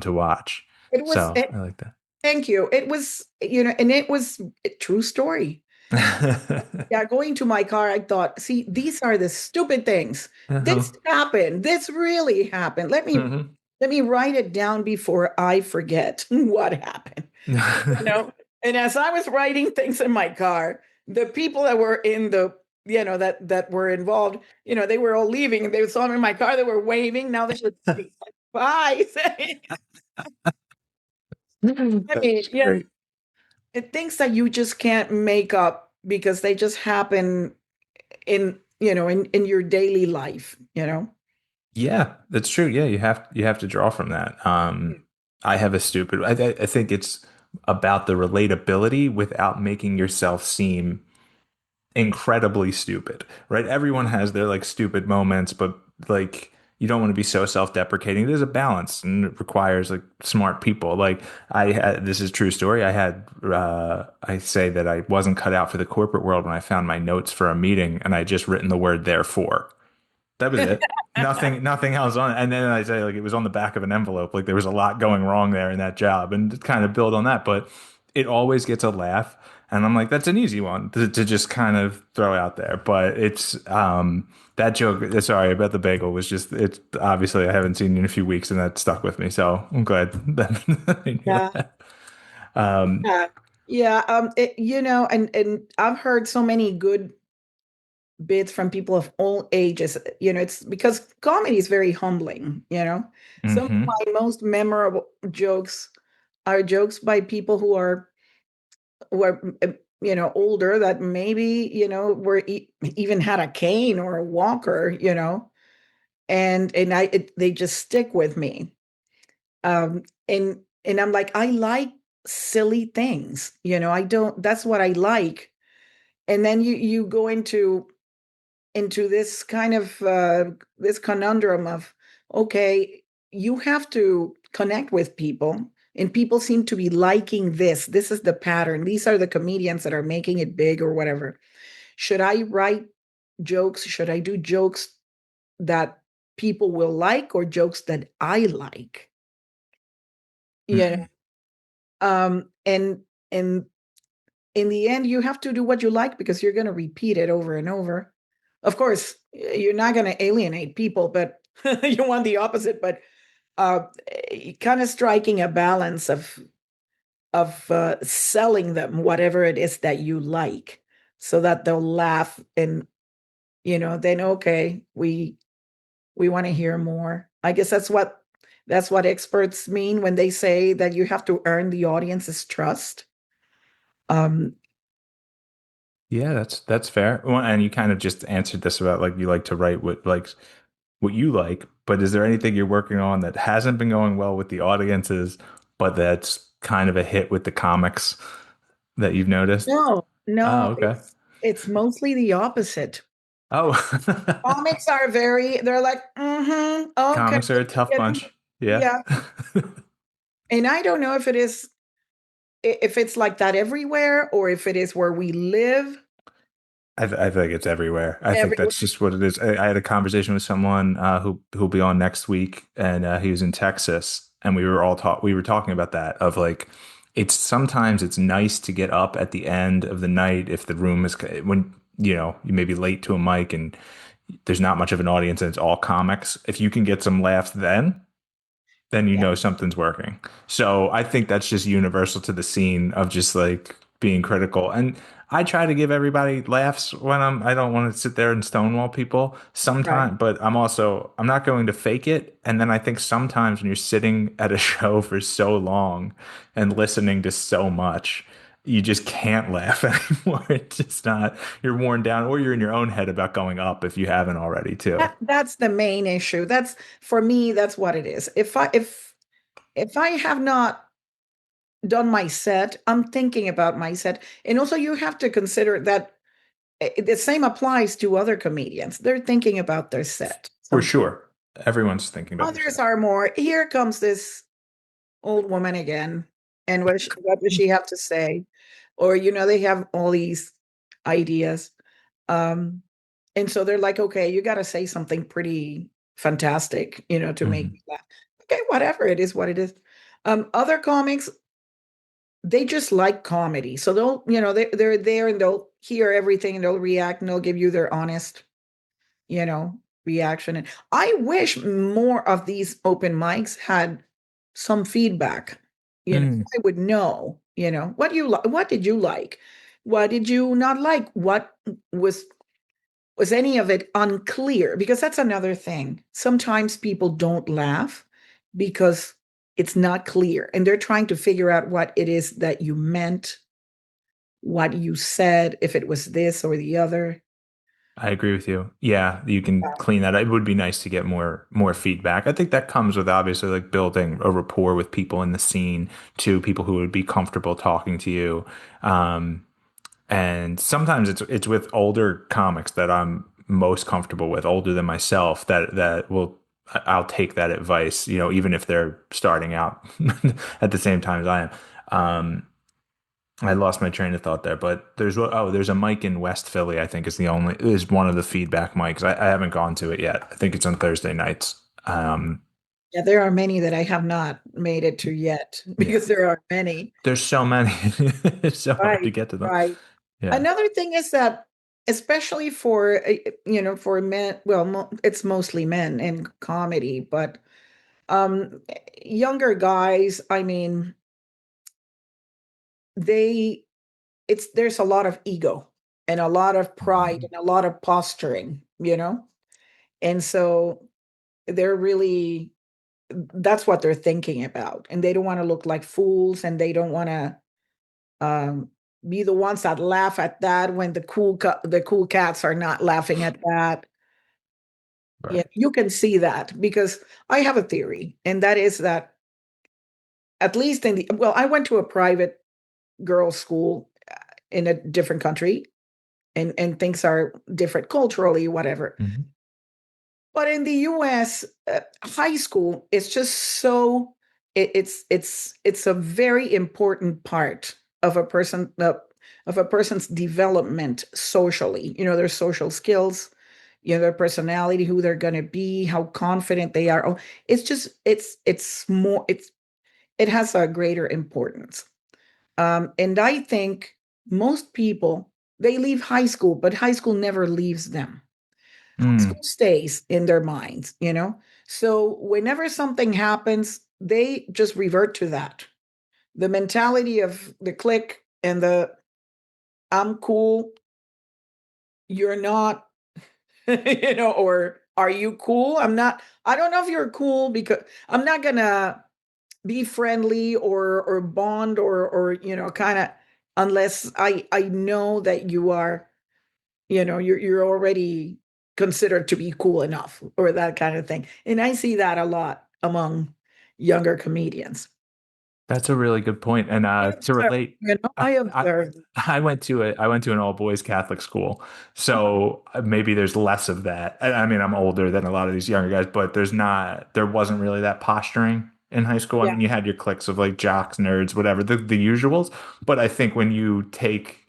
to watch. It was, So I like thank you. It was, and it was a true story. that. Yeah, going to my car, I thought, see, these are the stupid things. Uh-huh. This happened. This really happened. Hmm. Let me write it down before I forget what happened. you know and as I was writing things in my car, the people that were in the that were involved, they were all leaving, and they saw me in my car, they were waving, now they would say bye. I mean, That's great. things that you just can't make up because they just happen in your daily life. Yeah, that's true. Yeah, you have to draw from that. I have a stupid. I think it's about the relatability without making yourself seem incredibly stupid, right? Everyone has their like stupid moments, but like you don't want to be so self-deprecating. There's a balance, and it requires like smart people. Like I had this is a true story. I say that I wasn't cut out for the corporate world when I found my notes for a meeting, and I just written the word therefore. That was it. Nothing else on it. And then I say like it was on the back of an envelope. Like there was a lot going wrong there in that job, and kind of build on that. But it always gets a laugh, and I'm like, that's an easy one to just kind of throw out there. But it's that joke. Sorry about the bagel was just it's obviously I haven't seen you in a few weeks, and that stuck with me. So I'm glad that I knew Yeah. that. Um, Yeah. Yeah. And I've heard so many good bits from people of all ages. It's because comedy is very humbling. Some of mhm. my most memorable jokes are jokes by people who are older, that maybe were even had a cane or a walker. They just stick with me. And I'm like, I like silly things. I don't That's what I like. And then you go into this kind of this conundrum of, okay, you have to connect with people, and people seem to be liking this is the pattern, these are the comedians that are making it big or whatever. Should I write jokes? Should I do jokes that people will like, or jokes that I like? Yeah. Mhm. And in the end, you have to do what you like, because you're going to repeat it over and over. Of course, you're not going to alienate people, but you want the opposite. But uh, kind of striking a balance of selling them whatever it is that you like, so that they'll laugh, and then okay, we want to hear more. I guess that's what experts mean when they say that you have to earn the audience's trust. Um, Yeah, that's fair. Well, and you kind of just answered this about like you like to write what you like, but is there anything you're working on that hasn't been going well with the audiences, but that's kind of a hit with the comics that you've noticed. No, Oh, no, okay. it's mostly the opposite. Oh, Comics are they're like, mm-hmm, okay, comics are a tough you know, bunch. Yeah. yeah. And I don't know if if it's like that everywhere or if it is where we live I think it's everywhere. I think everywhere. that's just what it is. I had a conversation with someone who'll be on next week, and he was in Texas, and we were talking about that of like it's sometimes it's nice to get up at the end of the night if the room is when you may be late to a mic and there's not much of an audience and it's all comics. If you can get some laughs then you Yeah. know something's working. So I think that's just universal to the scene of just like being critical. And I try to give everybody laughs when I don't want to sit there and stonewall people Right. sometimes, but I'm not going to fake it. And then I think sometimes when you're sitting at a show for so long and listening to so much, you just can't laugh anymore. It's just not, you're worn down or you're in your own head about going up if you haven't already too. That's the main issue. That's for me, that's what it is. If I have not done my set, I'm thinking about my set. And also you have to consider that the same applies to other comedians. They're thinking about their set. For Some sure. Everyone's thinking about their others set. are more, here comes this old woman again. And what does she have to say? Or, they have all these ideas. Um, and so they're like, okay, you got to say something pretty fantastic, to make Mhm. me laugh. Okay, whatever, it is what it is. Other comics, they just like comedy. So they're there and they'll hear everything and they'll react and they'll give you their honest, you know, reaction. And I wish more of these open mics had some feedback. Mm. I would know, what did you like? What did you not like? What was was any of it unclear? Because that's another thing. Sometimes people don't laugh because it's not clear and they're trying to figure out what it is that you meant, what you said, if it was this or the other. I agree with you. Yeah, you can clean that. It would be nice to get more feedback. I think that comes with obviously like building a rapport with people in the scene, to people who would be comfortable talking to you. And sometimes it's with older comics that I'm most comfortable with, older than myself, that will I'll take that advice, even if they're starting out at the same time as I am. I lost my train of thought there, but there's a mic in West Philly. I think is one of the feedback mics. I haven't gone to it yet. I think it's on Thursday nights. Yeah, there are many that I have not made it to yet Yeah, because there are many. there's so many. It's so hard to Right, get to them. right. Yeah. Another thing is that, especially for men, well, it's mostly men in comedy, but um, younger guys, I mean, they there's a lot of ego and a lot of pride Mhm. and a lot of posturing. And so they're really that's what they're thinking about. And they don't want to look like fools and they don't want to um be the ones that laugh at that when the cool cats are not laughing at that. Yeah, Right. you can see that because I have a theory, and that is that at least I went to a private girls' school in a different country, and things are different culturally, whatever. Mhm. But in the US, high school is just so it's a very important part of a person's development socially. Their social skills, their personality, who they're going to be, how confident they are. Oh, it's just it's more it has a greater importance. And I think most people, they leave high school, but high school never leaves them. High Mm. school stays in their minds. So whenever something happens, they just revert to that. The mentality of the click and the I'm cool, you're not, or are you cool? I'm not, I don't know if you're cool because I'm not gonna be friendly or bond or kind of unless I know that you are, you're already considered to be cool enough or that kind of thing. And I see that a lot among younger comedians. That's a really good point. And I to observe, relate, I I observe. I went to an all boys Catholic school, so maybe there's less of that. I mean, I'm older than a lot of these younger guys, but there wasn't really that posturing in high school. I Yeah. mean, you had your cliques of like jocks, nerds, whatever, the usuals. But I think when you take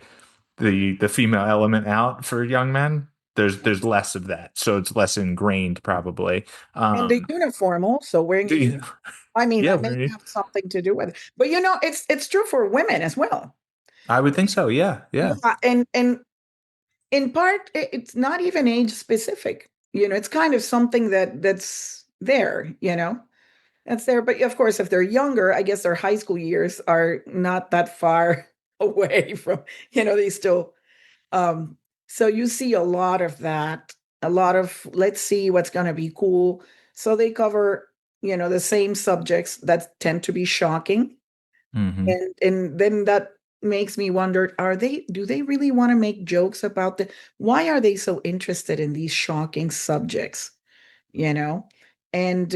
the female element out for young men, there's less of that, so it's less ingrained probably. And the Um, uniform also wearing do the you, uniform. I mean, yeah, that may have something to do with it. But it's true for women as well. I would think so. Yeah, yeah, Yeah, and in part, it's not even age specific. It's kind of something that's there. That's there. But of course, if they're younger, I guess their high school years are not that far away from. They still. Um, so you see a lot of that. A lot of let's see what's going to be cool. So they cover the same subjects that tend to be shocking, hmm and then that makes me wonder, do they really want to make jokes about why are they so interested in these shocking subjects, you know and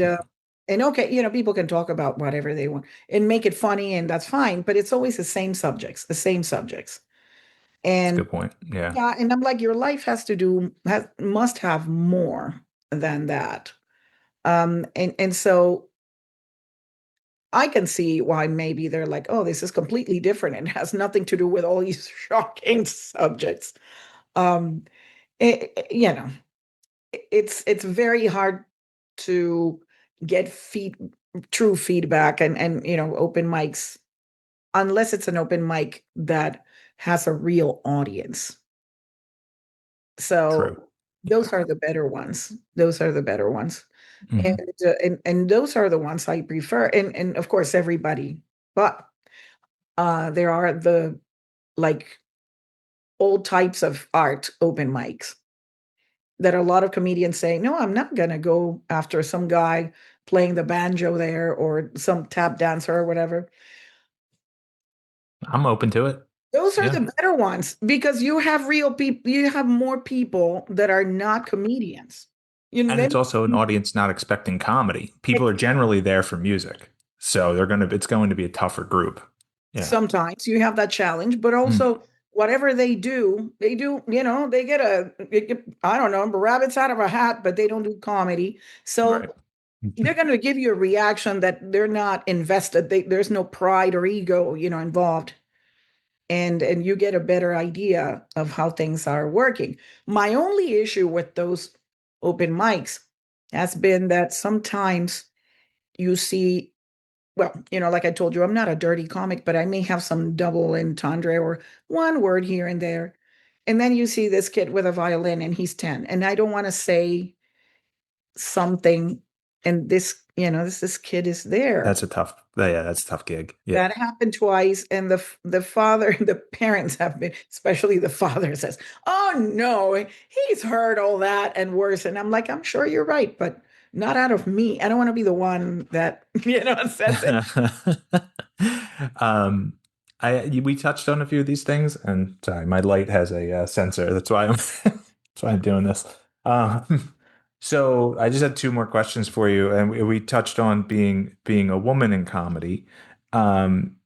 okay, people can talk about whatever they want and make it funny, and that's fine, but it's always the same subjects. That's a And good point. Yeah, yeah, and I'm like, your life must have more than that. And so I can see why maybe they're like, oh, this is completely different and has nothing to do with all these shocking subjects. Um, you know, it's very hard to get true feedback and open mics unless it's an open mic that has a real audience. true. So Yeah. those are the better ones. Those are the better ones. And hmm and those are the ones I prefer. And of course everybody, but there are the like old types of art open mics that a lot of comedians say, no, I'm not gonna go after some guy playing the banjo there or some tap dancer or whatever. I'm open to it. Those are Yeah. the better ones because you have real people, you have more people that are not comedians. And Then it's also an audience not expecting comedy. People are generally there for music. So it's going to be a tougher group. Yeah. sometimes you have that challenge, but Mm, also whatever they do, they get, I don't know, rabbits out of a hat, but they don't do comedy. right. So they're going to give you a reaction that they're not invested. There's no pride or ego, involved. And you get a better idea of how things are working. My only issue with those open mics has been that sometimes you see, well, like I told you, I'm not a dirty comic, but I may have some double entendre or one word here and there. And then you see this kid with a violin and he's 10. And I don't want to say something. And this kid is there. That's a tough gig. Yeah. That happened twice. And the father, the parents have been, especially the father says, oh no, he's heard all that and worse. And I'm like, I'm sure you're right, but not out of me. I don't want to be the one that, says it. Um, we touched on a few of these things, and sorry, my light has a sensor. That's why I'm that's why I'm doing this. So I just had two more questions for you, and we touched on being a woman in comedy. Um,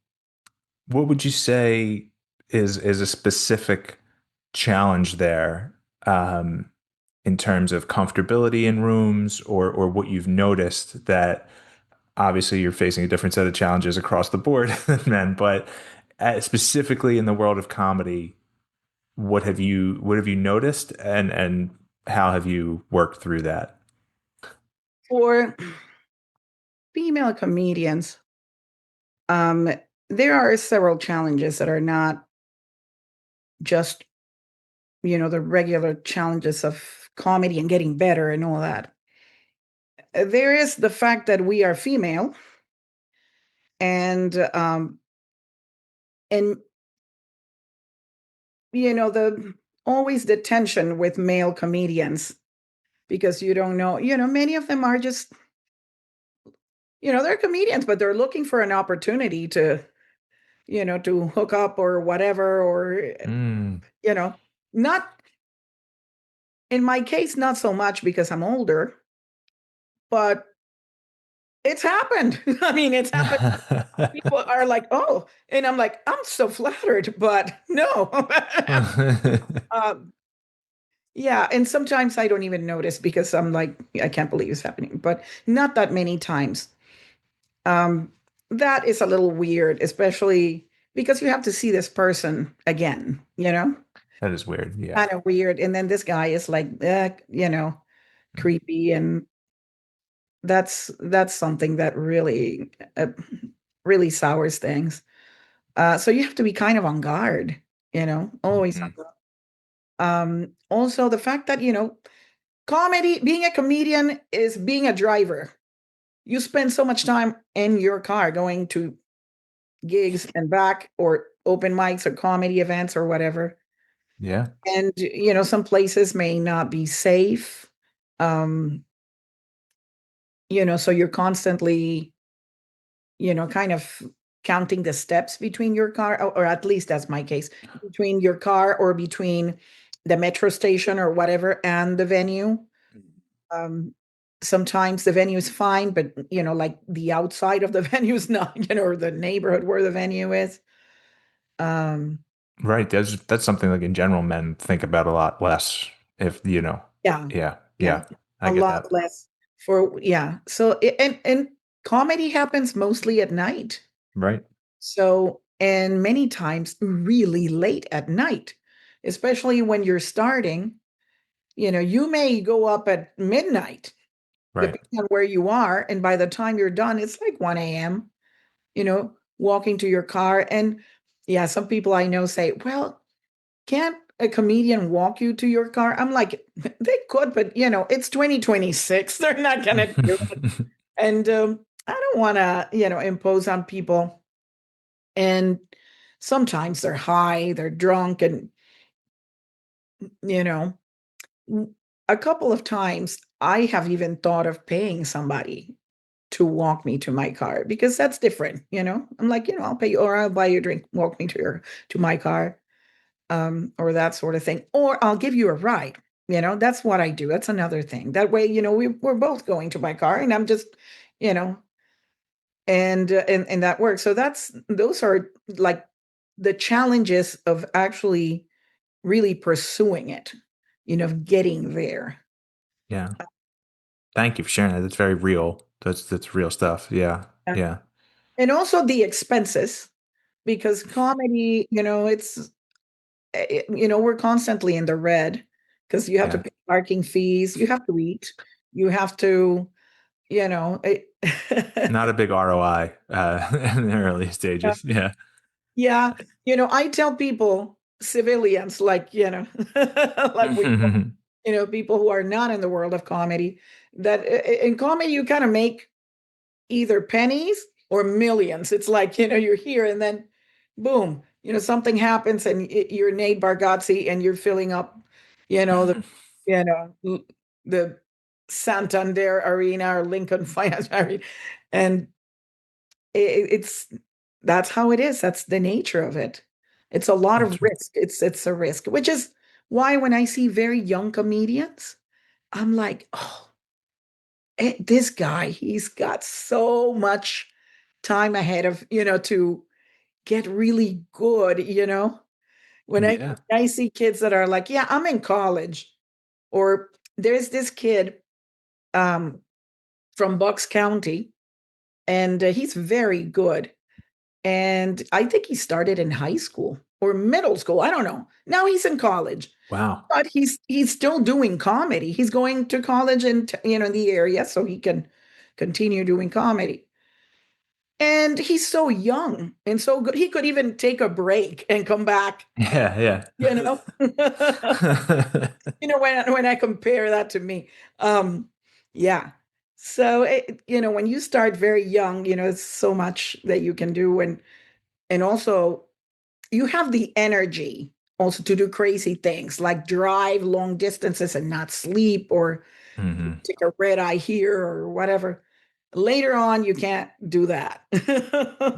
what would you say is a specific challenge there, in terms of comfortability in rooms, or what you've noticed that obviously you're facing a different set of challenges across the board than men, but specifically in the world of comedy, what have you noticed, and how have you worked through that? For female comedians, um, there are several challenges that are not just, the regular challenges of comedy and getting better and all that. There is the fact that we are female, and the always the tension with male comedians because you don't know, many of them are just, they're comedians, but they're looking for an opportunity to hook up or whatever, or, Mm. you know, not in my case, not so much because I'm older, but it's happened. I mean, it's happened People are like, oh, and I'm like, I'm so flattered, but no. um, yeah, and sometimes I don't even notice because I'm like, I can't believe it's happening, but not that many times. Um, that is a little weird, especially because you have to see this person again, That is weird. Yeah. kind of weird. And then this guy is like, creepy, and that's something that really sours things. So you have to be kind of on guard, always on Mhm. guard. Also the fact that, comedy, being a comedian is being a driver. You spend so much time in your car going to gigs and back, or open mics or comedy events or whatever. Yeah. And, some places may not be safe. Um, so you're constantly, kind of counting the steps between your car, or at least that's my case, between your car or between the metro station or whatever and the venue. Um, Sometimes the venue is fine, but like the outside of the venue is not, or the neighborhood where the venue is. Um, Right. That's something like in general men think about a lot less if yeah, yeah. yeah, Yeah. I a get lot that. less for yeah. So and comedy happens mostly at night. Right. So, and many times really late at night, especially when you're starting. You may go up at midnight, Right. depending on where you are. And by the time you're done, it's like 1 a.m., walking to your car. And yeah, some people I know say, well, can't a comedian walk you to your car? I'm like, they could, but it's 2026. They're not going to do it. And I don't want to, impose on people. And sometimes they're high, they're drunk, and you know, a couple of times I have even thought of paying somebody to walk me to my car, because that's different. I'm like, I'll pay you, or I'll buy you a drink, walk me to my car, or that sort of thing, or I'll give you a ride. That's what I do. That's another thing. That way, we're both going to my car, and I'm just, you know, and that works. So those are like the challenges of actually really pursuing it, getting there. Yeah. Thank you for sharing that. That's very real. That's real stuff. Yeah. Yeah. Yeah. And also the expenses, because comedy, we're constantly in the red, because you have to Yeah. pay parking fees, you have to eat, you have to, you know, it, Not a big ROI in the early stages. Yeah. yeah, I tell people, civilians, like, like we, people who are not in the world of comedy, that in comedy you kind of make either pennies or millions. It's like, you're here and then boom, something happens and you're Nate Bargatze and you're filling up, the, you know, the Santander Arena or Lincoln Finance Arena. And it's, that's how it is. That's the nature of it. It's a lot of That's risk. It's a risk, which is why when I see very young comedians, I'm like, oh, this guy, he's got so much time ahead of, to get really good, When I, yeah. I see kids that are like, yeah, I'm in college, or there's this kid um, from Bucks County, and he's very good. And I think he started in high school or middle school. I don't know. Now he's in college, Wow. but he's still doing comedy. He's going to college in in the area so he can continue doing comedy. And he's so young and so good. He could even take a break and come back, Yeah. Yeah. you know. When I compare that to me. Yeah. So when you start very young, it's so much that you can do, and also you have the energy also to do crazy things like drive long distances and not sleep, or hmm take a red eye here or whatever. Later on, you can't do that.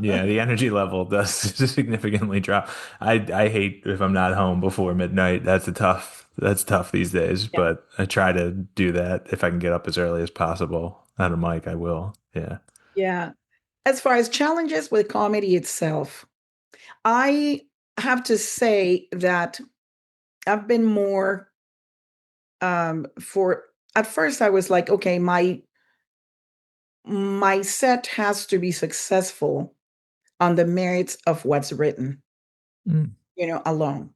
Yeah, the energy level does significantly drop. I hate if I'm not home before midnight. That's tough these days, Yeah. but I try to do that if I can get up as early as possible. At a mic, I will. Yeah. Yeah. as far as challenges with comedy itself, I have to say that I've been more for at first I was like, okay, my set has to be successful on the merits of what's written, Mm. alone.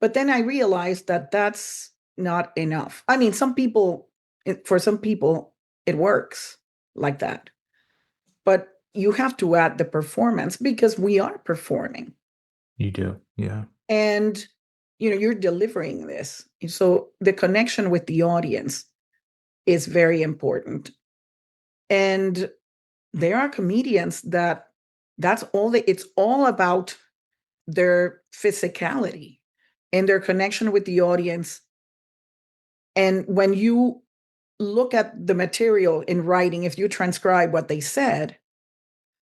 But then I realized that that's not enough. I mean, for some people, it works like that. But you have to add the performance because we are performing You do. Yeah. and, you're delivering this. So the connection with the audience is very important. And there are comedians it's all about their physicality and their connection with the audience. And when you look at the material in writing, if you transcribe what they said,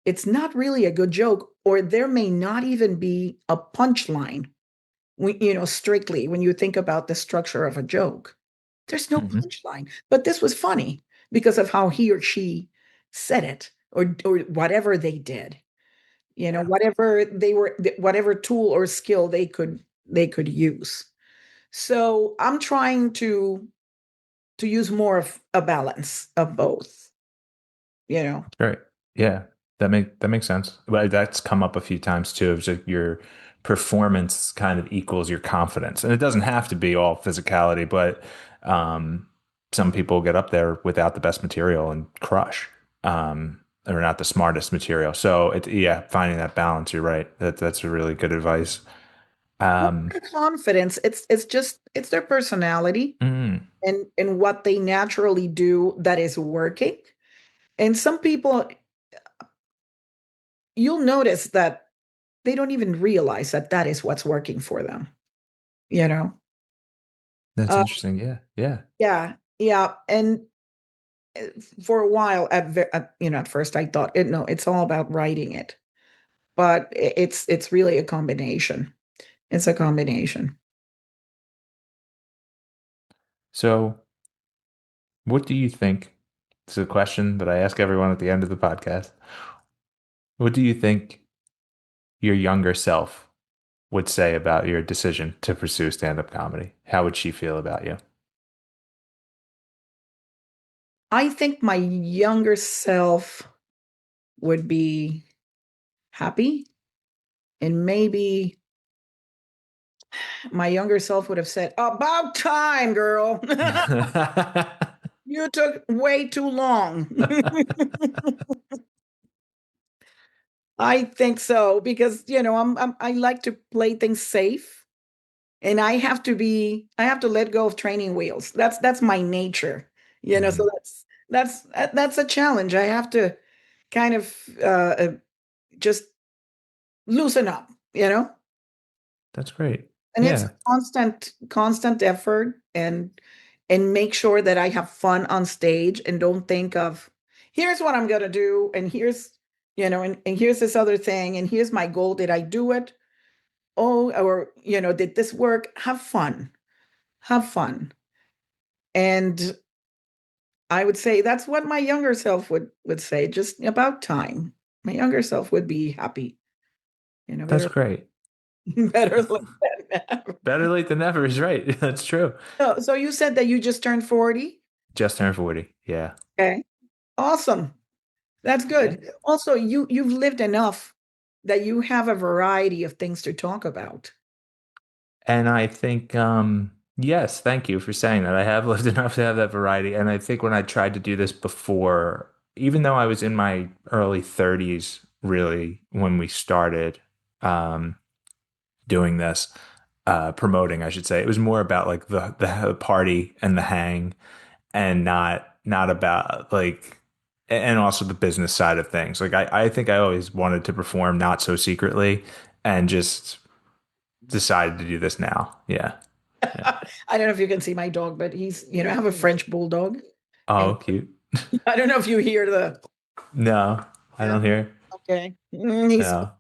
it's not really a good joke, or there may not even be a punchline. Strictly when you think about the structure of a joke, there's no Hmm. punchline. But this was funny because of how he or she said it, or whatever they did. Yeah. Whatever tool or skill they could use. So I'm trying to use more of a balance of both, you know. Right. Yeah. That makes sense. But that's come up a few times too. It's like your performance kind of equals your confidence. And it doesn't have to be all physicality, but some people get up there without the best material and crush. Or not the smartest material. So yeah, finding that balance, you're right. That's a really good advice. Not Um, their confidence, it's their personality mm, and what they naturally do that is working. And some people, you'll notice that they don't even realize that that is what's working for them, you know. that's uh, interesting. Yeah. Yeah. yeah, yeah. And for a while at first I thought no, it's all about writing it, but it's really a combination. It's a combination. So what do you think? This is a question that I ask everyone at the end of the podcast. What do you think your younger self would say about your decision to pursue stand-up comedy? How would she feel about you? I think my younger self would be happy, and maybe my younger self would have said, "About time, girl. You took way too long." I think so because I like to play things safe, and I have to let go of training wheels. That's my nature. So Mhm. that's a challenge. I have to kind of just loosen up, That's great. and it's a Yeah, constant effort, and make sure that I have fun on stage and don't think of, here's what I'm going to do, and and here's this other thing, and here's my goal. Did I do it? Oh, or did this work? Have fun. And I would say that's what my younger self would say. Just about time. My younger self would be happy. that's Better great. better late than never. Better late than never is right. That's true. So you said that you just turned 40. Just turned 40. Yeah. Okay. Awesome. That's good. Also, you've lived enough that you have a variety of things to talk about. And I think, yes, thank you for saying that. I have lived enough to have that variety. And I think when I tried to do this before, even though I was in my early 30s, really, when we started um, doing this, promoting, I should say, it was more about like the party and the hang, and not about like, and also the business side of things. Like I think I always wanted to perform not so secretly, and just decided to do this now. Yeah. Yeah. I don't know if you can see my dog, but I have a French bulldog. And Oh, cute. I don't know if you hear the, No, I yeah, don't hear. okay. He's No,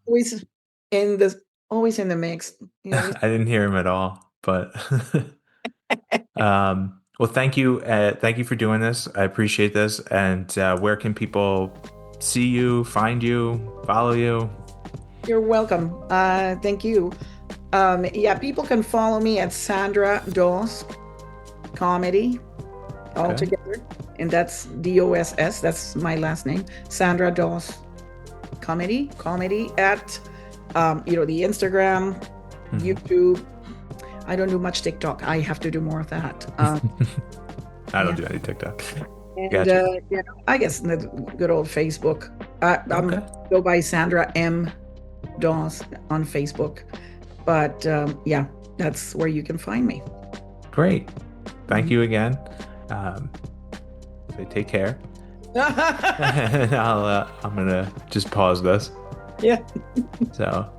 in the always in the mix. I didn't hear him at all. But well, thank you. Thank you for doing this. I appreciate this. And where can people see you, find you, follow you? You're welcome. Thank you. Yeah, people can follow me at Sandra Doss Comedy all Okay. together. And that's DOSS. That's my last name. Sandra Doss Comedy at the Instagram, YouTube. I don't do much TikTok. I have to do more of that. I don't do any TikTok. And Gotcha. I guess the good old Facebook. I'm Okay. go by Sandra M. Doss on Facebook. But yeah, that's where you can find me. Great. Thank you again. So take care. I'm gonna just pause this. Yeah. So